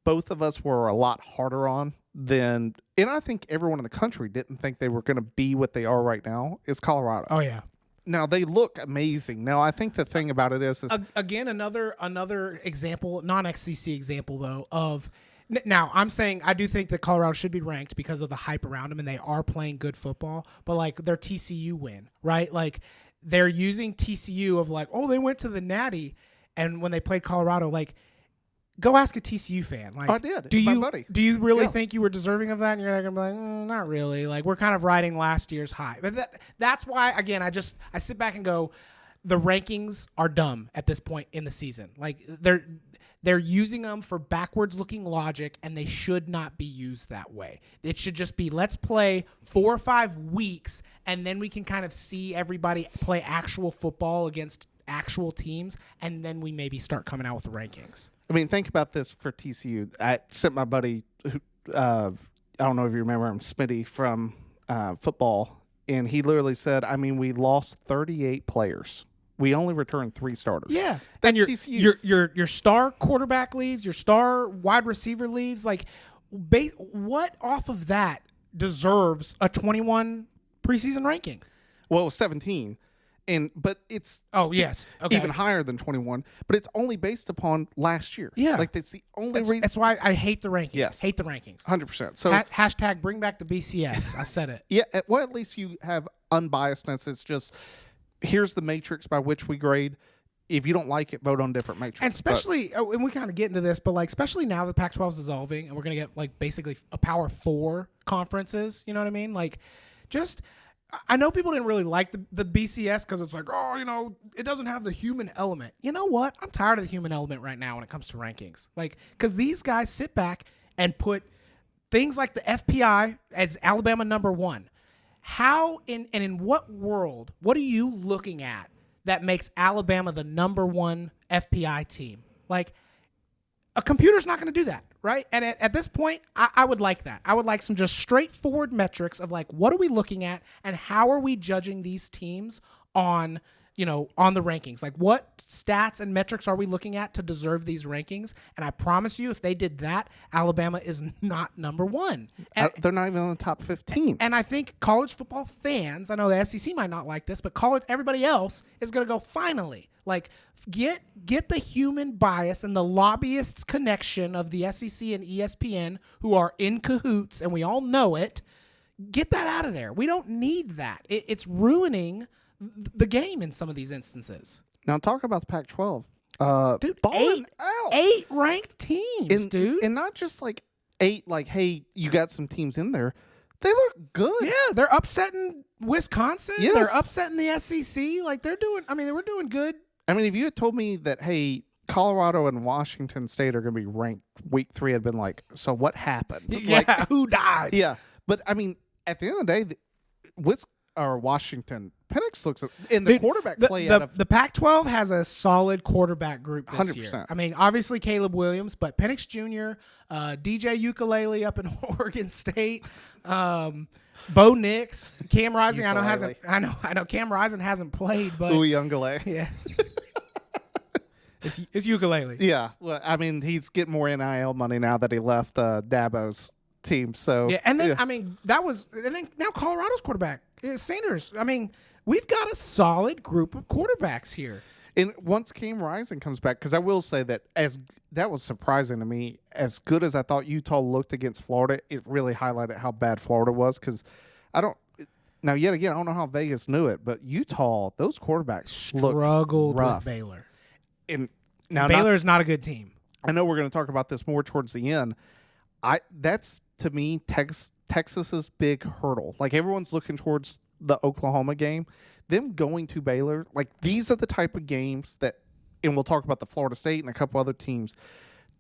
both of us were a lot harder on than, and I think everyone in the country didn't think they were going to be what they are right now, is Colorado. Oh, yeah. Now, they look amazing. Now, I think the thing about it is again, another example, non-SEC example, though, of – now, I'm saying I do think that Colorado should be ranked because of the hype around them, and they are playing good football, but, like, their TCU win, right? Like, they're using TCU of, like, oh, they went to the Natty, and when they played Colorado, like – go ask a TCU fan. Like, I did. Do you really think you were deserving of that? And you're going to be like, not really. Like, we're kind of riding last year's high. But that's why, again, I sit back and go, the rankings are dumb at this point in the season. Like they're using them for backwards looking logic, and they should not be used that way. It should just be, let's play 4 or 5 weeks, and then we can kind of see everybody play actual football against actual teams, and then we maybe start coming out with the rankings. I mean, think about this for TCU. I sent my buddy, who, I don't know if you remember him, Smitty from football, and he literally said, I mean, we lost 38 players. We only returned 3 starters. Yeah, that's and TCU. Your star quarterback leaves, your star wide receiver leaves. Like, what off of that deserves a 21 preseason ranking? Well, it was 17, but it's even higher than 21. But it's only based upon last year. Yeah, like that's the only reason. That's why I hate the rankings. Yes, hate the rankings. 100%. So hashtag bring back the BCS. I said it. Yeah, well, at least you have unbiasedness. It's just, here's the matrix by which we grade. If you don't like it, vote on different matrix. And especially, and we kind of get into this, but like, especially now the Pac-12 is dissolving, and we're gonna get like basically a Power 4 conferences. You know what I mean? Like, just, I know people didn't really like the BCS because it's like, oh, you know, it doesn't have the human element. You know what? I'm tired of the human element right now when it comes to rankings. Like, because these guys sit back and put things like the FPI as Alabama #1. How in what world, what are you looking at that makes Alabama the #1 FPI team? Like, a computer's not going to do that, right? And at this point, I would like that. I would like some just straightforward metrics of like, what are we looking at and how are we judging these teams on, you know, on the rankings? Like, what stats and metrics are we looking at to deserve these rankings? And I promise you, if they did that, Alabama is not #1. And they're not even in the top 15. And I think college football fans, I know the SEC might not like this, but everybody else is going to go, finally. Like, get the human bias and the lobbyists' connection of the SEC and ESPN, who are in cahoots, and we all know it. Get that out of there. We don't need that. It's ruining the game in some of these instances. Now talk about the Pac-12. Dude, balling out. 8 ranked teams, dude. And not just like 8, like, hey, you got some teams in there. They look good. Yeah, they're upsetting Wisconsin. Yes. They're upsetting the SEC. Like, they were doing good. I mean, if you had told me that, hey, Colorado and Washington State are going to be ranked week 3, I'd been like, so what happened? Yeah, like, who died? Yeah, but I mean, at the end of the day, Washington, Penix looks in the quarterback play. The Pac-12 has a solid quarterback group this 100%. year. I mean, obviously Caleb Williams, but Penix Jr., DJ Ukulele up in Oregon State, Bo Nix, Cam Rising. I know Cam Rising hasn't played, but Uyunglele. Yeah. It's Ukulele. Yeah, well, I mean, he's getting more NIL money now that he left Dabo's team. So yeah, and then I mean, now Colorado's quarterback is Sanders. I mean, we've got a solid group of quarterbacks here. And once Cam Rising comes back, because I will say that that was surprising to me. As good as I thought Utah looked against Florida, it really highlighted how bad Florida was. Because yet again, I don't know how Vegas knew it, but Utah, those quarterbacks struggled rough. with Baylor. And now Baylor is not a good team. I know we're going to talk about this more towards the end. That's to me Texas's big hurdle. Like, everyone's looking towards the Oklahoma game. Them going to Baylor, like, these are the type of games that, and we'll talk about the Florida State and a couple other teams.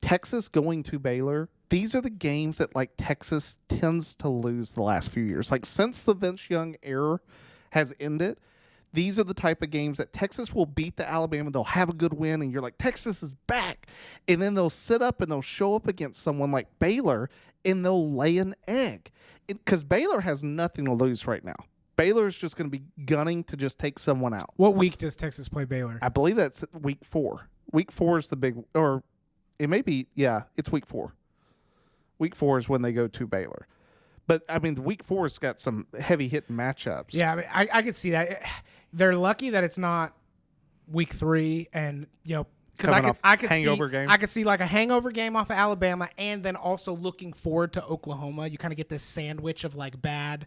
Texas going to Baylor, these are the games that, like, Texas tends to lose the last few years. Like, since the Vince Young era has ended, these are the type of games that Texas will beat the Alabama. They'll have a good win, and you're like, Texas is back. And then they'll sit up and they'll show up against someone like Baylor, and they'll lay an egg. Because Baylor has nothing to lose right now. Baylor's just going to be gunning to just take someone out. What week does Texas play Baylor? I believe that's week 4. Week 4 is the big, or it may be, yeah, it's week 4. Week 4 is when they go to Baylor. But, I mean, week 4's got some heavy-hitting matchups. Yeah, I mean, I could see that. They're lucky that it's not week 3 and, you know, because I could see like a hangover game off of Alabama, and then also looking forward to Oklahoma. You kind of get this sandwich of like bad,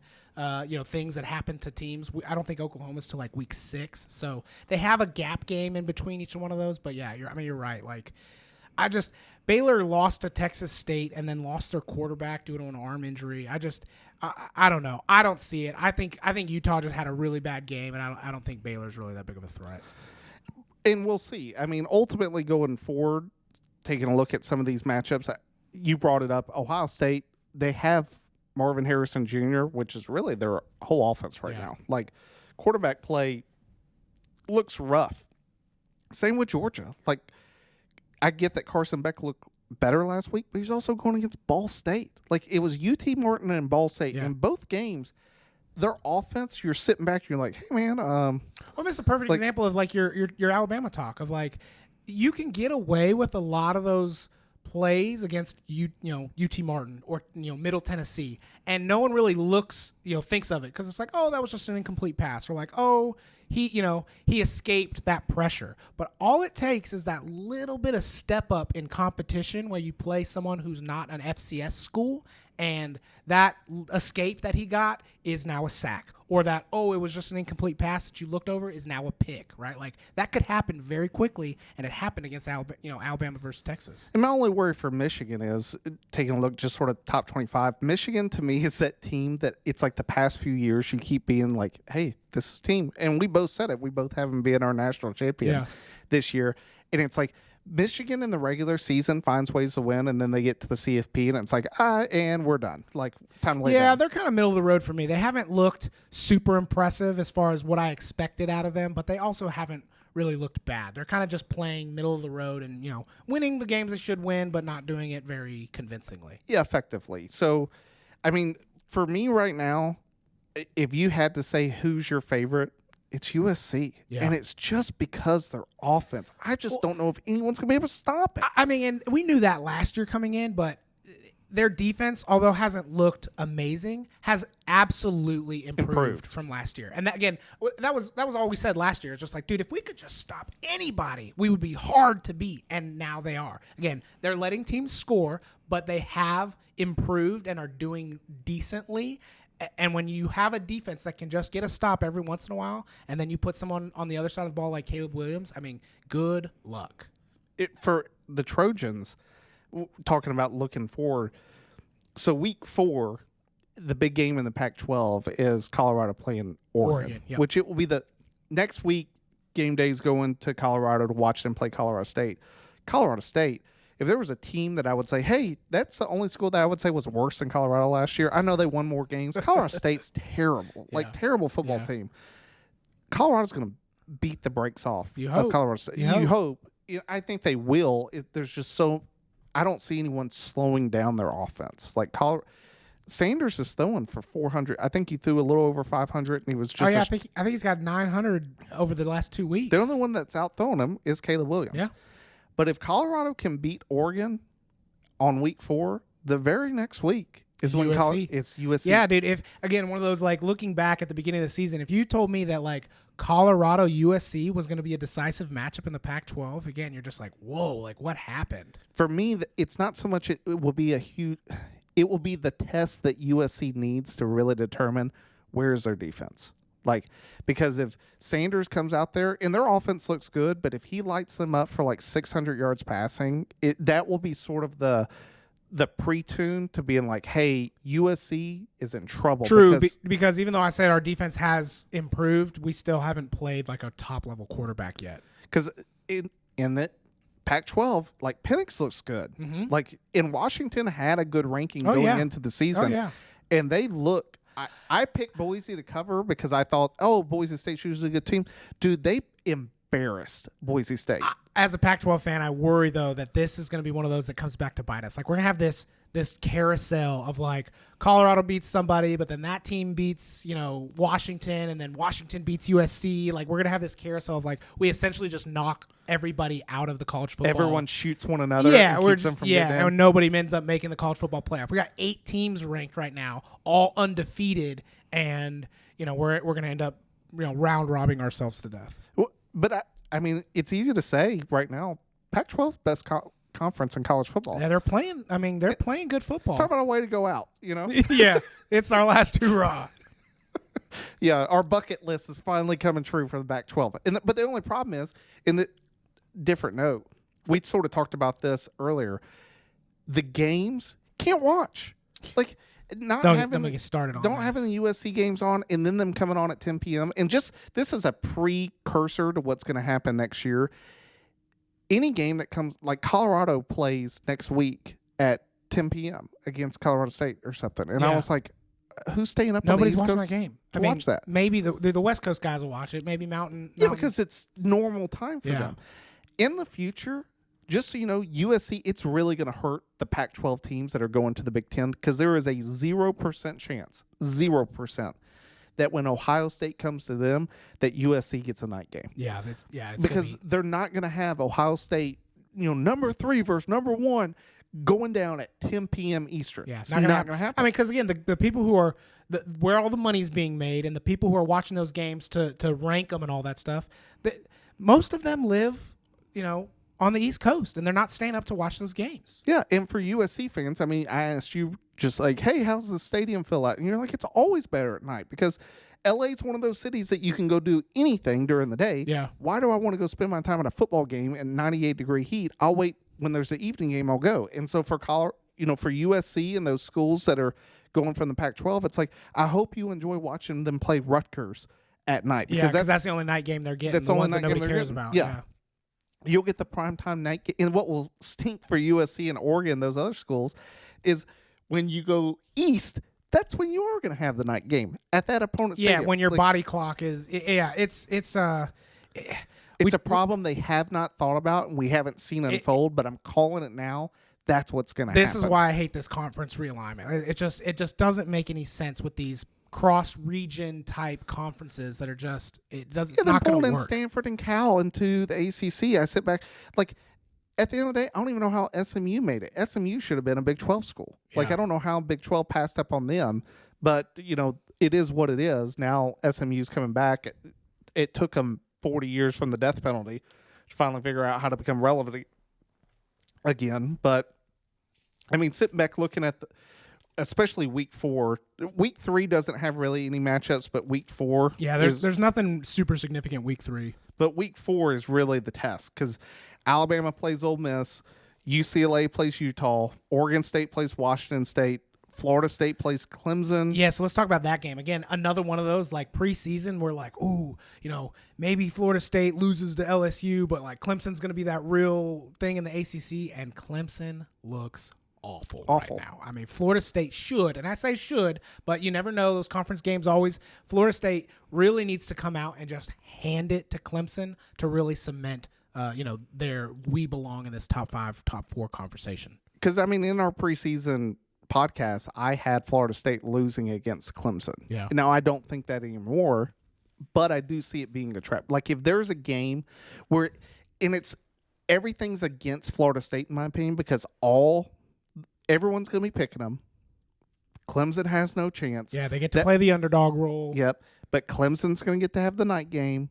things that happen to teams. I don't think Oklahoma's till like week 6, so they have a gap game in between each one of those. But yeah, you're right. Like, Baylor lost to Texas State and then lost their quarterback due to an arm injury. I don't know. I don't see it. I think Utah just had a really bad game, and I don't think Baylor's really that big of a threat. And we'll see. I mean, ultimately going forward, taking a look at some of these matchups, you brought it up. Ohio State, they have Marvin Harrison Jr., which is really their whole offense right now. Like, quarterback play looks rough. Same with Georgia. Like, I get that Carson Beck looked better last week, but he's also going against Ball State. Like, it was UT Martin and Ball State. In both games, their offense, you're sitting back, you're like, hey, man. Well, this is a perfect example of, like, your Alabama talk of, like, you can get away with a lot of those plays against UT Martin or Middle Tennessee, and no one really thinks of it because it's like, oh, that was just an incomplete pass, or like, oh, he escaped that pressure. But all it takes is that little bit of step up in competition where you play someone who's not an FCS school, and that escape that he got is now a sack, or that, oh, it was just an incomplete pass that you looked over is now a pick, right? Like, that could happen very quickly, and it happened against Alabama versus Texas. And my only worry for Michigan is, taking a look just sort of top 25, Michigan to me is that team that it's like the past few years you keep being like, hey, this is team. And we both said it. We both have them being our national champion this year. And it's like, Michigan in the regular season finds ways to win, and then they get to the CFP, and it's like, and we're done. Like, time to lay down. They're kind of middle of the road for me. They haven't looked super impressive as far as what I expected out of them, but they also haven't really looked bad. They're kind of just playing middle of the road and, winning the games they should win, but not doing it very convincingly. Yeah, effectively. So, I mean, for me right now, if you had to say who's your favorite, it's USC, and it's just because their offense. I just don't know if anyone's going to be able to stop it. I mean, and we knew that last year coming in, but their defense, although hasn't looked amazing, has absolutely improved from last year. And that, again, that was all we said last year. It's just like, dude, if we could just stop anybody, we would be hard to beat, and now they are. Again, they're letting teams score, but they have improved and are doing decently. And when you have a defense that can just get a stop every once in a while, and then you put someone on the other side of the ball like Caleb Williams, I mean, good luck. For the Trojans, talking about looking forward, so week 4, the big game in the Pac-12 is Colorado playing Oregon. Which it will be the next week. Game days going to Colorado to watch them play Colorado State. Colorado State, if there was a team that I would say, hey, that's the only school that I would say was worse than Colorado last year. I know they won more games. Colorado State's terrible, terrible football team. Colorado's going to beat the brakes off of Colorado State. You hope. I think they will. There's just I don't see anyone slowing down their offense. Like Sanders is throwing for 400. I think he threw a little over 500, and he was just. I think he's got 900 over the last 2 weeks. The only one that's out throwing him is Caleb Williams. Yeah. But if Colorado can beat Oregon on week 4, the very next week is when it's USC. Yeah, dude. If again, one of those, like, looking back at the beginning of the season, if you told me that, like, Colorado USC was going to be a decisive matchup in the Pac-12, again, you're just like, whoa, like, what happened? For me, it's not so much. It will be it will be the test that USC needs to really determine where is their defense. Like, because if Sanders comes out there and their offense looks good, but if he lights them up for like 600 yards passing, that will be sort of the pre-tune to being like, hey, USC is in trouble. True, because even though I said our defense has improved, we still haven't played like a top-level quarterback yet. Because in that Pac-12, like, Penix looks good. Mm-hmm. Like, in Washington had a good ranking going into the season. And they look. I picked Boise to cover because I thought, Boise State's usually a good team. Dude, they embarrassed Boise State. As a Pac-12 fan, I worry, though, that this is going to be one of those that comes back to bite us. Like, we're going to have this carousel of, like, Colorado beats somebody, but then that team beats, Washington, and then Washington beats USC. Like, we're going to have this carousel of, like, we essentially just knock everybody out of the college football. Everyone shoots one another and keeps them from getting in. And nobody ends up making the college football playoff. We got 8 teams ranked right now, all undefeated, and, we're going to end up, round robbing ourselves to death. Well, but I mean, it's easy to say right now, Pac-12 best conference in college football. Yeah, they're playing good football. Talk about a way to go out, Yeah, it's our last hurrah. Yeah, our bucket list is finally coming true for the Pac-12. But the only problem is, in the different note, we sort of talked about this earlier. The games can't watch. Like, not Don't having get started on don't this. having the USC games on and then them coming on at 10 p.m. and just this is a precursor to what's going to happen next year. Any game that comes, like Colorado plays next week at 10 p.m. against Colorado State or something, and I was like, who's staying up? Nobody's on the East watching Coast that game. to watch that? Maybe the West Coast guys will watch it. Maybe Mountain. Yeah, because it's normal time for them. In the future, just so you know, USC, it's really going to hurt the Pac-12 teams that are going to the Big Ten because there is a 0% chance, 0%, that when Ohio State comes to them, that USC gets a night game. Yeah, it's because they're not going to have Ohio State, number 3 versus number 1 going down at 10 p.m. Eastern. Yeah, it's not going to happen. I mean, because again, the people who are where all the money's being made, and the people who are watching those games to rank them and all that stuff, most of them live, on the East Coast, and they're not staying up to watch those games. Yeah, and for USC fans, I mean, I asked you just like, hey, how's the stadium fill out? And you're like, it's always better at night because LA is one of those cities that you can go do anything during the day. Yeah. Why do I want to go spend my time at a football game in 98-degree heat? I'll wait when there's the evening game, I'll go. And so for for USC and those schools that are going from the Pac-12, it's like, I hope you enjoy watching them play Rutgers at night. Because that's the only night game they're getting. That's the only ones night that nobody game they're cares getting. about. Yeah. You'll get the primetime night game. And what will stink for USC and Oregon, those other schools, is when you go east, that's when you are going to have the night game at that opponent's stadium. When your body clock is it's a problem they have not thought about and we haven't seen unfold, but I'm calling it now. That's what's going to happen. This is why I hate this conference realignment. It just doesn't make any sense with these cross-region type conferences that are just it's not going to work. Stanford and Cal into the ACC. I sit back like at the end of the day, I don't even know how SMU made it. SMU should have been a Big 12 school. Like I don't know how Big 12 passed up on them, but it is what it is. Now SMU's coming back. It took them 40 years from the death penalty to finally figure out how to become relevant again. But I mean, sitting back looking at especially week 4. Week 3 doesn't have really any matchups, but week 4. Yeah, there's nothing super significant week 3. But week 4 is really the test because Alabama plays Ole Miss, UCLA plays Utah, Oregon State plays Washington State, Florida State plays Clemson. Yeah, so let's talk about that game. Again, another one of those like preseason where like, ooh, maybe Florida State loses to LSU, but like Clemson's going to be that real thing in the ACC, and Clemson looks awful right now. I mean, Florida State should, and I say should, but you never know. Those conference games always, Florida State really needs to come out and just hand it to Clemson to really cement, their we belong in this top 5, top 4 conversation. Because, I mean, in our preseason podcast, I had Florida State losing against Clemson. Yeah. Now, I don't think that anymore, but I do see it being a trap. Like, if there's a game where, and everything's against Florida State, in my opinion, because everyone's going to be picking them. Clemson has no chance. Yeah, they get to play the underdog role. Yep. But Clemson's going to get to have the night game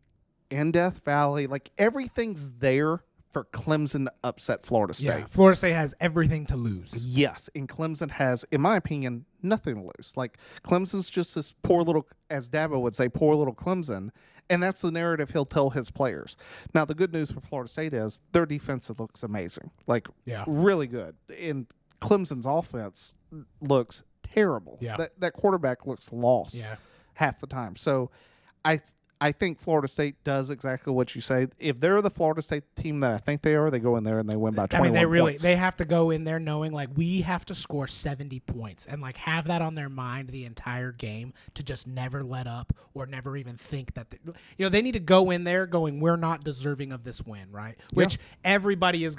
in Death Valley. Like, everything's there for Clemson to upset Florida State. Yeah, Florida State has everything to lose. Yes, and Clemson has, in my opinion, nothing to lose. Like, Clemson's just this poor little, as Dabo would say, poor little Clemson, and that's the narrative he'll tell his players. Now, the good news for Florida State is their defense looks amazing. Like, really good. And Clemson's offense looks terrible. Yeah. That quarterback looks lost half the time. So I think Florida State does exactly what you say. If they're the Florida State team that I think they are, they go in there and they win by 21 points. They have to go in there knowing like we have to score 70 points and like have that on their mind the entire game to just never let up or never even think that they need to go in there going, we're not deserving of this win, right? Which everybody's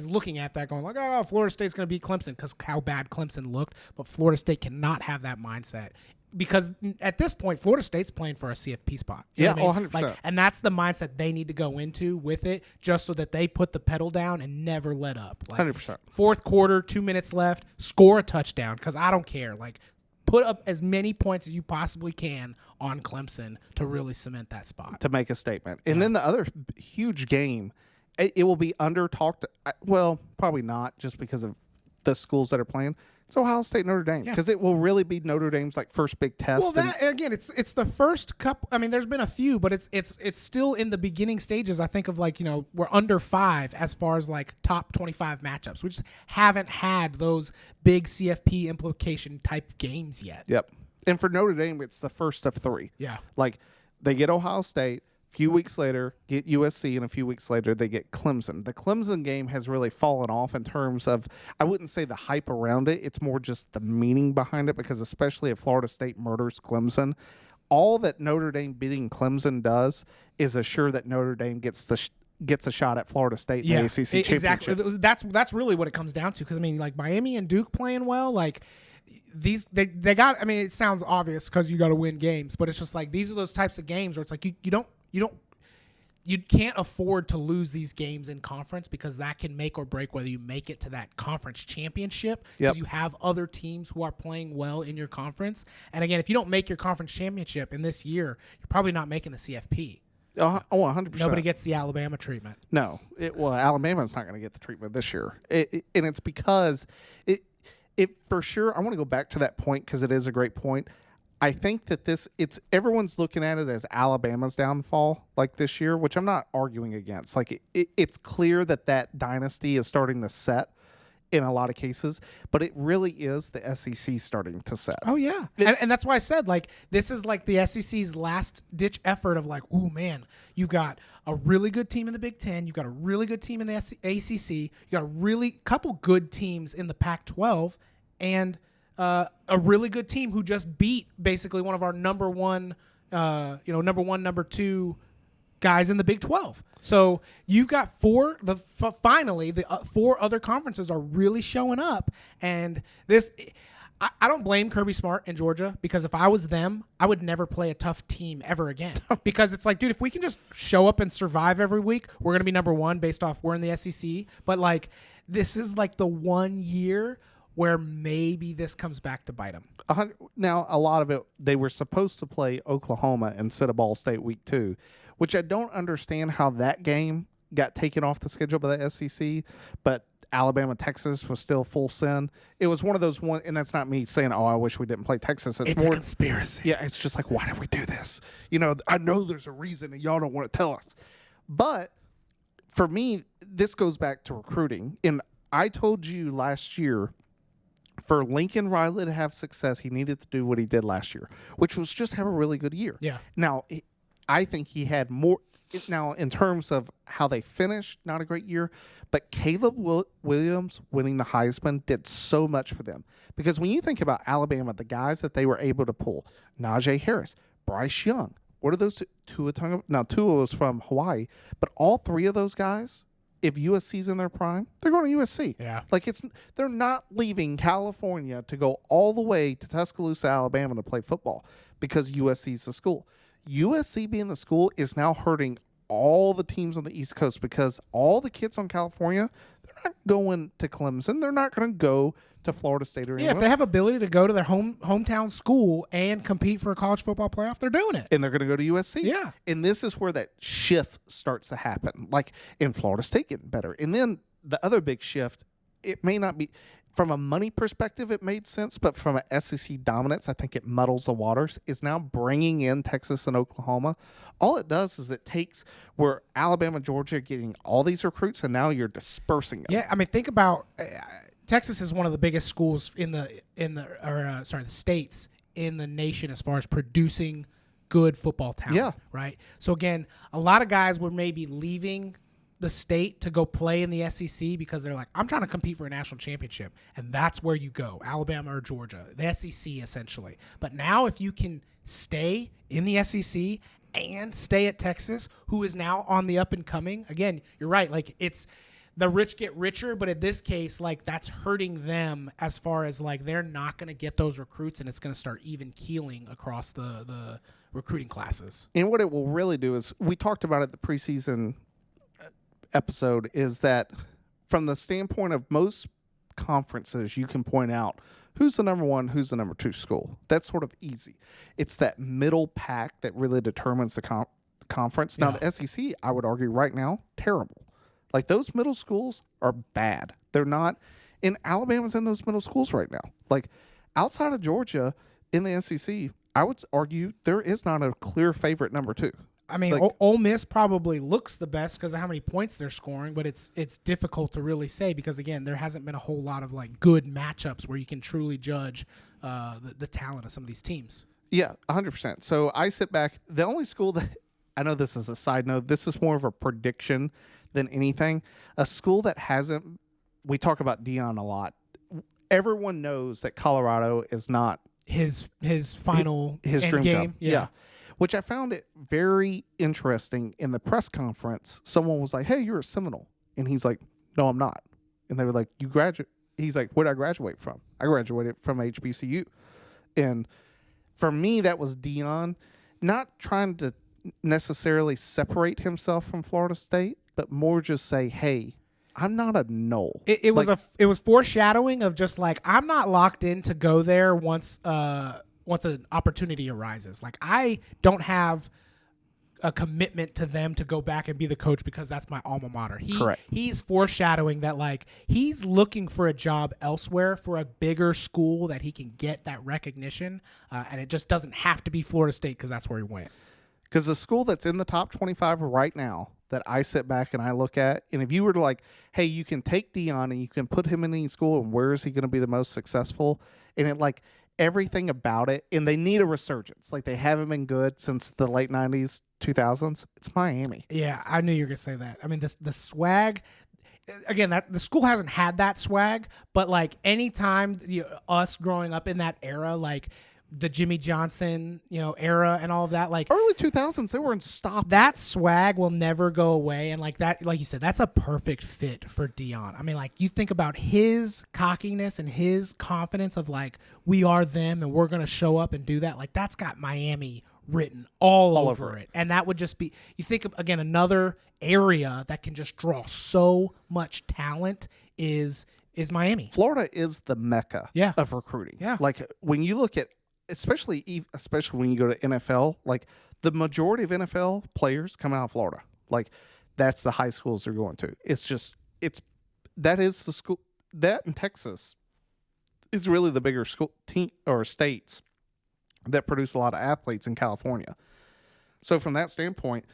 looking at that going like, oh, Florida State's going to beat Clemson because how bad Clemson looked, but Florida State cannot have that mindset. Because at this point, Florida State's playing for a CFP spot. You know what I mean? 100%. And that's the mindset they need to go into with it, just so that they put the pedal down and never let up. 100%. Fourth quarter, 2 minutes left, score a touchdown, because I don't care. Like, put up as many points as you possibly can on Clemson to really cement that spot. To make a statement. And then the other huge game, it will be under-talked. Well, probably not, just because of the schools that are playing. It's Ohio State, Notre Dame, because it will really be Notre Dame's like first big test. Well, that again, it's the first couple. I mean, there's been a few, but it's still in the beginning stages. I think of like we're under 5 as far as like top 25 matchups. We just haven't had those big CFP implication type games yet. Yep. And for Notre Dame, it's the first of 3. Yeah. Like they get Ohio State. A few weeks later, get USC, and a few weeks later, they get Clemson. The Clemson game has really fallen off in terms of, I wouldn't say the hype around it. It's more just the meaning behind it, because especially if Florida State murders Clemson, all that Notre Dame beating Clemson does is assure that Notre Dame gets a shot at Florida State in the ACC championship. Exactly. That's really what it comes down to, because, I mean, like Miami and Duke playing well, like – they got. I mean, it sounds obvious because you got to win games, but it's just like these are those types of games where it's like you can't afford to lose these games in conference, because that can make or break whether you make it to that conference championship, because you have other teams who are playing well in your conference. And again, if you don't make your conference championship in this year, you're probably not making the CFP. 100%. Nobody gets the Alabama treatment. No. Alabama's not going to get the treatment this year. And it's because it for sure, I want to go back to that point because it is a great point. I think that everyone's looking at it as Alabama's downfall like this year, which I'm not arguing against. Like it's clear that dynasty is starting to set in a lot of cases, but it really is the SEC starting to set. Oh yeah. And that's why I said, like, this is like the SEC's last ditch effort of like, oh man, you've got a really good team in the Big Ten. You've got a really good team in the ACC. You got a really couple good teams in the Pac-12, and a really good team who just beat basically one of our number one, number 2 guys in the Big 12. So you've got finally the 4 other conferences are really showing up, and this. I don't blame Kirby Smart in Georgia, because if I was them, I would never play a tough team ever again. Because it's like, dude, if we can just show up and survive every week, we're going to be number 1 based off we're in the SEC. But like, this is like the 1 year where maybe this comes back to bite them. Now, a lot of it, they were supposed to play Oklahoma instead of Ball State week 2, which I don't understand how that game got taken off the schedule by the SEC, but Alabama, Texas was still full send. It was one of those and that's not me saying, oh, I wish we didn't play Texas. It's more a conspiracy. Yeah, it's just like, why did we do this? I know there's a reason and y'all don't want to tell us. But for me, this goes back to recruiting. And I told you last year, for Lincoln Riley to have success, he needed to do what he did last year, which was just have a really good year. Yeah. Now, I think he had more. Now, in terms of how they finished, not a great year, but Caleb Williams winning the Heisman did so much for them. Because when you think about Alabama, the guys that they were able to pull, Najee Harris, Bryce Young, what are those two? Now, Tua was from Hawaii, but all 3 of those guys, if USC's in their prime, they're going to USC. Yeah. Like they're not leaving California to go all the way to Tuscaloosa, Alabama to play football because USC's the school. USC being the school is now hurting all the teams on the East Coast, because all the kids on California, they're not going to Clemson. They're not going to go to Florida State or anything. Yeah, if they have ability to go to their hometown school and compete for a college football playoff, they're doing it. And they're going to go to USC. Yeah. And this is where that shift starts to happen, like in Florida State getting better. And then the other big shift, it may not be, from a money perspective, it made sense, but from an SEC dominance, I think it muddles the waters, is now bringing in Texas and Oklahoma. All it does is it takes where Alabama, Georgia are getting all these recruits, and now you're dispersing them. Yeah, I mean, think about Texas is one of the biggest schools the states in the nation as far as producing good football talent. Yeah. Right? So, again, a lot of guys were maybe leaving the state to go play in the SEC because they're like, I'm trying to compete for a national championship. And that's where you go, Alabama or Georgia, the SEC essentially. But now if you can stay in the SEC and stay at Texas, who is now on the up and coming, again, you're right. Like, it's the rich get richer, but in this case, like, that's hurting them as far as like they're not going to get those recruits, and it's going to start even keeling across the recruiting classes. And what it will really do is, we talked about it the preseason episode, is that from the standpoint of most conferences, you can point out who's the number 1, who's the number 2 school. That's sort of easy. It's that middle pack that really determines the conference. Now, the SEC, I would argue right now, terrible. Like, those middle schools are bad. They're not, And Alabama's in those middle schools right now. Like, outside of Georgia in the SEC, I would argue there is not a clear favorite number 2. I mean, Like- Ole Miss probably looks the best because of how many points they're scoring, but it's difficult to really say because, again, there hasn't been a whole lot of like good matchups where you can truly judge the talent of some of these teams. Yeah, 100%. So I sit back. The only school that I know, this is a side note, this is more of a prediction than anything. A school that hasn't, we talk about Deion a lot. Everyone knows that Colorado is not His final his end dream game. job. Yeah. Which I found it very interesting in the press conference. Someone was like, "Hey, you're a Seminole." And he's like, "No, I'm not." And they were like, "You graduate?" He's like, "Where did I graduate from?" "I graduated from HBCU." And for me, that was Deion not trying to necessarily separate himself from Florida State, but more just say, "Hey, I'm not a Nole." It was foreshadowing of just like, I'm not locked in to go there once an opportunity arises. Like, I don't have a commitment to them to go back and be the coach because that's my alma mater. Correct. He's foreshadowing that, like, he's looking for a job elsewhere for a bigger school that he can get that recognition, and it just doesn't have to be Florida State because that's where he went. Because the school that's in the top 25 right now that I sit back and I look at, and if you were to like, hey, you can take Deion and you can put him in any school, and where is he going to be the most successful? And it like everything about it, and they need a resurgence. Like, they haven't been good since the late 90s, 2000s. It's Miami. Yeah, I knew you were going to say that. I mean, the swag, again, that the school hasn't had that swag, but like anytime us growing up in that era, like the Jimmy Johnson, era and all of that, like Early 2000s, they were unstoppable. that swag will never go away. And like that, like you said, that's a perfect fit for Deion. I mean, like, you think about his cockiness and his confidence of like, we are them and we're going to show up and do that. Like, that's got Miami written all over it. And that would just be, you think of, again, another area that can just draw so much talent is Miami. Florida is the mecca of recruiting. Yeah. Like, when you look at, especially when you go to NFL, like, the majority of NFL players come out of Florida. Like, that's the high schools they're going to. That is the school. That in Texas is really the bigger school team or states that produce a lot of athletes in California. So from that standpoint,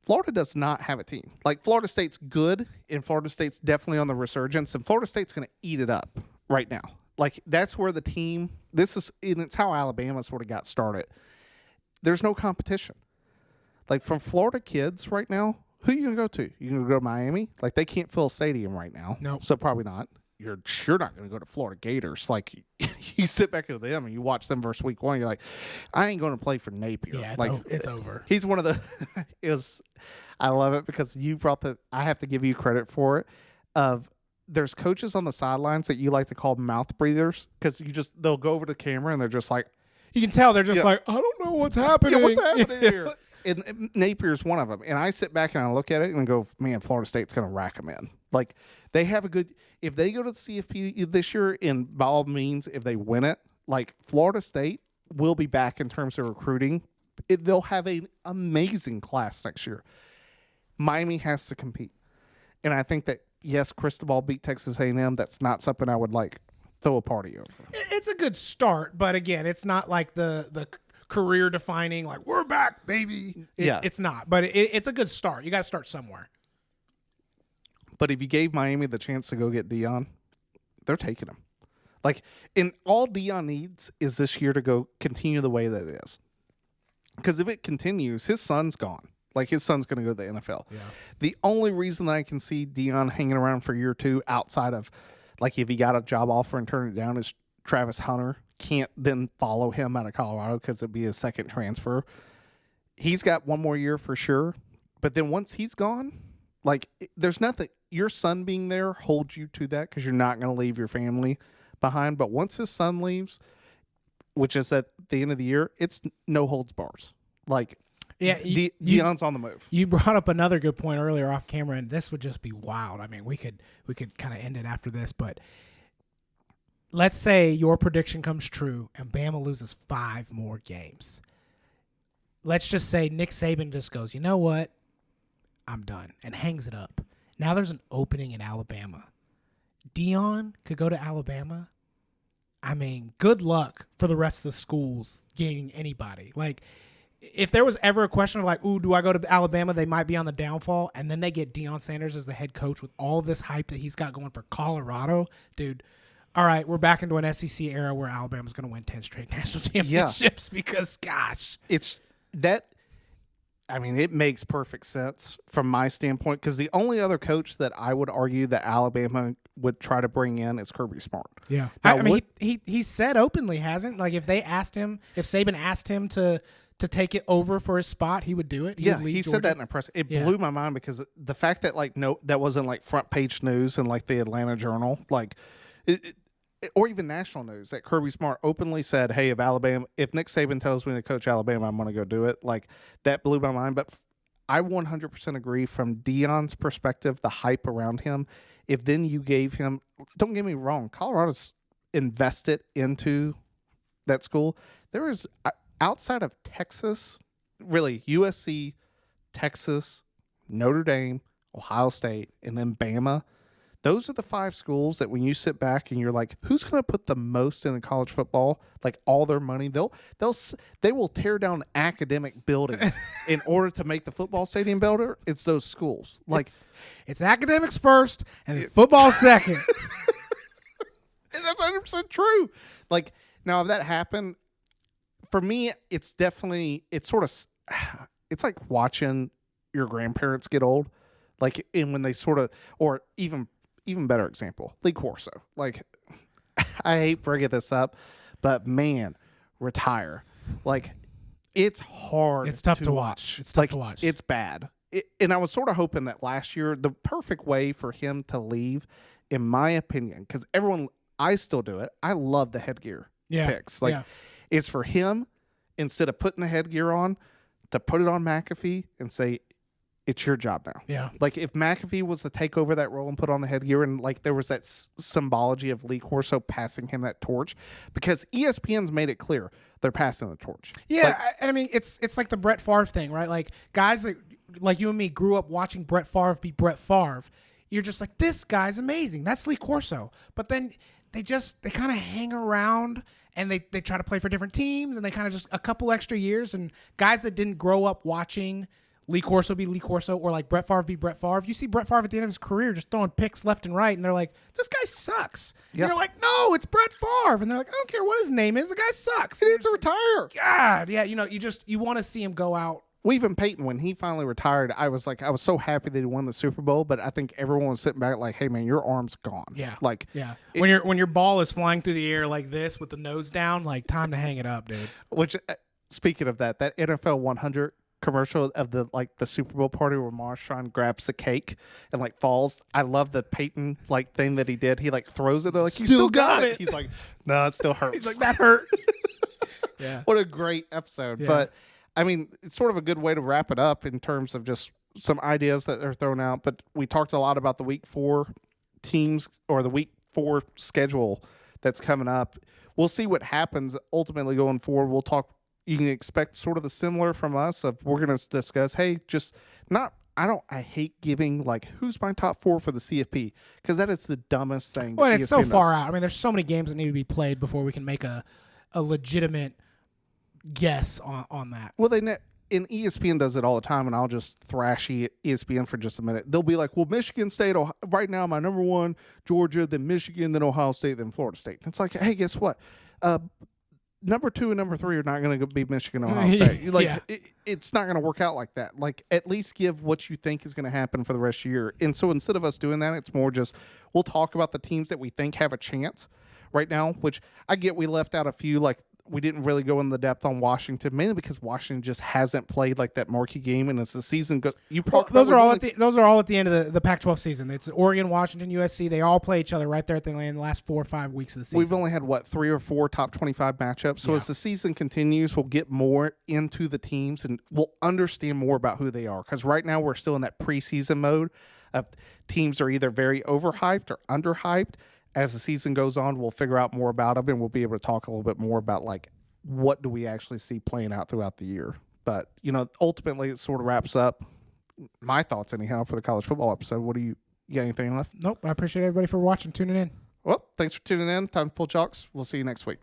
Florida does not have a team. Like, Florida State's good, and Florida State's definitely on the resurgence, and Florida State's going to eat it up right now. Like, that's where the team, and it's how Alabama sort of got started. There's no competition. Like, from Florida kids right now, who are you going to go to? You going to go to Miami? Like, they can't fill a stadium right now. No. So probably not. You're sure not going to go to Florida Gators. Like, you sit back with them and you watch them versus week 1, you're like, I ain't going to play for Napier. Yeah, it's over. He's one of the I love it because you brought I have to give you credit for it. There's coaches on the sidelines that you like to call mouth breathers because they'll go over to the camera and they're just like, you can tell they're just like, I don't know what's happening. what's happening here? And Napier's one of them. And I sit back and I look at it and go, man, Florida State's going to rack them in. Like, they have if they go to the CFP this year, and by all means, if they win it, like, Florida State will be back in terms of recruiting. They'll have an amazing class next year. Miami has to compete. And I think that, yes, Cristobal beat Texas A&M. That's not something I would like throw a party over. It's a good start, but again, it's not like the career defining, like, we're back, baby. It's not, but it's a good start. You got to start somewhere. But if you gave Miami the chance to go get Deion, they're taking him. Like, and all Deion needs is this year to go continue the way that it is. Because if it continues, his son's gone. Like, his son's going to go to the NFL. Yeah. The only reason that I can see Deion hanging around for year 2 outside of, like, if he got a job offer and turned it down, is Travis Hunter can't then follow him out of Colorado because it'd be his second transfer. He's got one more year for sure. But then once he's gone, like, there's nothing. Your son being there holds you to that because you're not going to leave your family behind. But once his son leaves, which is at the end of the year, it's no holds bars. Like, yeah, Deion's on the move. You brought up another good point earlier off camera, and this would just be wild. I mean, we could kind of end it after this, but let's say your prediction comes true and Bama loses 5 more games. Let's just say Nick Saban just goes, you know what? I'm done, and hangs it up. Now there's an opening in Alabama. Dion could go to Alabama, I mean, good luck for the rest of the schools getting anybody. Like, if there was ever a question of like, ooh, do I go to Alabama? They might be on the downfall, and then they get Deion Sanders as the head coach with all this hype that he's got going for Colorado, dude. All right, we're back into an SEC era where Alabama's going to win 10 straight national championships because, gosh. It's that. I mean, it makes perfect sense from my standpoint because the only other coach that I would argue that Alabama would try to bring in is Kirby Smart. Yeah. Now, I mean, he said openly, hasn't? Like, if Saban asked him to take it over for his spot, he would do it. He said that in a press. It blew my mind because the fact that that wasn't like front page news in like the Atlanta Journal, like or even national news, that Kirby Smart openly said, "Hey, if Nick Saban tells me to coach Alabama, I'm going to go do it." Like, that blew my mind. But I 100% agree from Deion's perspective, the hype around him. If then you gave him, don't get me wrong, Colorado's invested into that school. There is, outside of Texas, really USC, Texas, Notre Dame, Ohio State, and then Bama. Those are the 5 schools that when you sit back and you're like, who's going to put the most into college football? Like, all their money, they will tear down academic buildings in order to make the football stadium better. It's those schools. Like, it's academics first and then football second. And that's 100% true. Like, now if that happened, for me, it's like watching your grandparents get old. Like, and when they sort of, or even better example, Lee Corso. Like, I hate bringing this up, but man, retire. Like, it's hard. It's tough to watch. It's tough to watch. It's bad. And I was sort of hoping that last year, the perfect way for him to leave, in my opinion, because I still do it. I love the headgear picks. Like, it's for him, instead of putting the headgear on, to put it on McAfee and say, it's your job now. Yeah. Like, if McAfee was to take over that role and put on the headgear, and like there was that symbology of Lee Corso passing him that torch, because ESPN's made it clear they're passing the torch. Yeah, and I mean, it's like the Brett Favre thing, right? Like, guys like you and me grew up watching Brett Favre be Brett Favre. You're just like, this guy's amazing. That's Lee Corso. But then they kind of hang around and they try to play for different teams, and they kind of just a couple extra years, and guys that didn't grow up watching Lee Corso be Lee Corso, or like Brett Favre be Brett Favre. You see Brett Favre at the end of his career just throwing picks left and right, and they're like, this guy sucks. Yep. And you're like, no, it's Brett Favre. And they're like, I don't care what his name is. The guy sucks. He needs to retire. God, yeah, you want to see him go out. Well, even Peyton, when he finally retired, I was so happy that he won the Super Bowl, but I think everyone was sitting back like, hey, man, your arm's gone. Yeah. Like, yeah. When your ball is flying through the air like this with the nose down, like, time to hang it up, dude. Which, speaking of that NFL 100 commercial of the Super Bowl party where Marshawn grabs the cake and like falls. I love the Peyton thing that he did. He like throws it. They're like, you still got it. He's like, no, it still hurts. He's like, that hurt. Yeah. What a great episode. Yeah. But I mean, it's sort of a good way to wrap it up in terms of just some ideas that are thrown out. But we talked a lot about the week 4 teams, or the week 4 schedule that's coming up. We'll see what happens ultimately going forward. We'll talk. You can expect sort of the similar from us of we're going to discuss, hey, I hate giving like who's my top 4 for the CFP, because that is the dumbest thing. Well, it's so far out. I mean, there's so many games that need to be played before we can make a legitimate guess on that. Well, and ESPN does it all the time, and I'll just thrash ESPN for just a minute. They'll be like, well, Michigan State, right now, my number 1, Georgia, then Michigan, then Ohio State, then Florida State. And it's like, hey, guess what? Number 2 and number 3 are not going to be Michigan and Ohio State. Like, yeah. It's not going to work out like that. Like, at least give what you think is going to happen for the rest of the year. And so instead of us doing that, it's more just we'll talk about the teams that we think have a chance right now, which I get we left out a few. Like, we didn't really go in the depth on Washington, mainly because Washington just hasn't played like that marquee game, and as the season goes, those are all at the end of the Pac-12 season. It's Oregon, Washington, USC. They all play each other right there at the end of the last 4 or 5 weeks of the season. We've only had 3 or 4 top 25 matchups. So as the season continues, we'll get more into the teams and we'll understand more about who they are. Because right now we're still in that preseason mode of teams are either very overhyped or underhyped. As the season goes on, we'll figure out more about them, and we'll be able to talk a little bit more about like what do we actually see playing out throughout the year. But ultimately, it sort of wraps up my thoughts anyhow for the college football episode. What do You got anything left? Nope. I appreciate everybody for watching, tuning in. Well, thanks for tuning in. Time to pull chalks. We'll see you next week.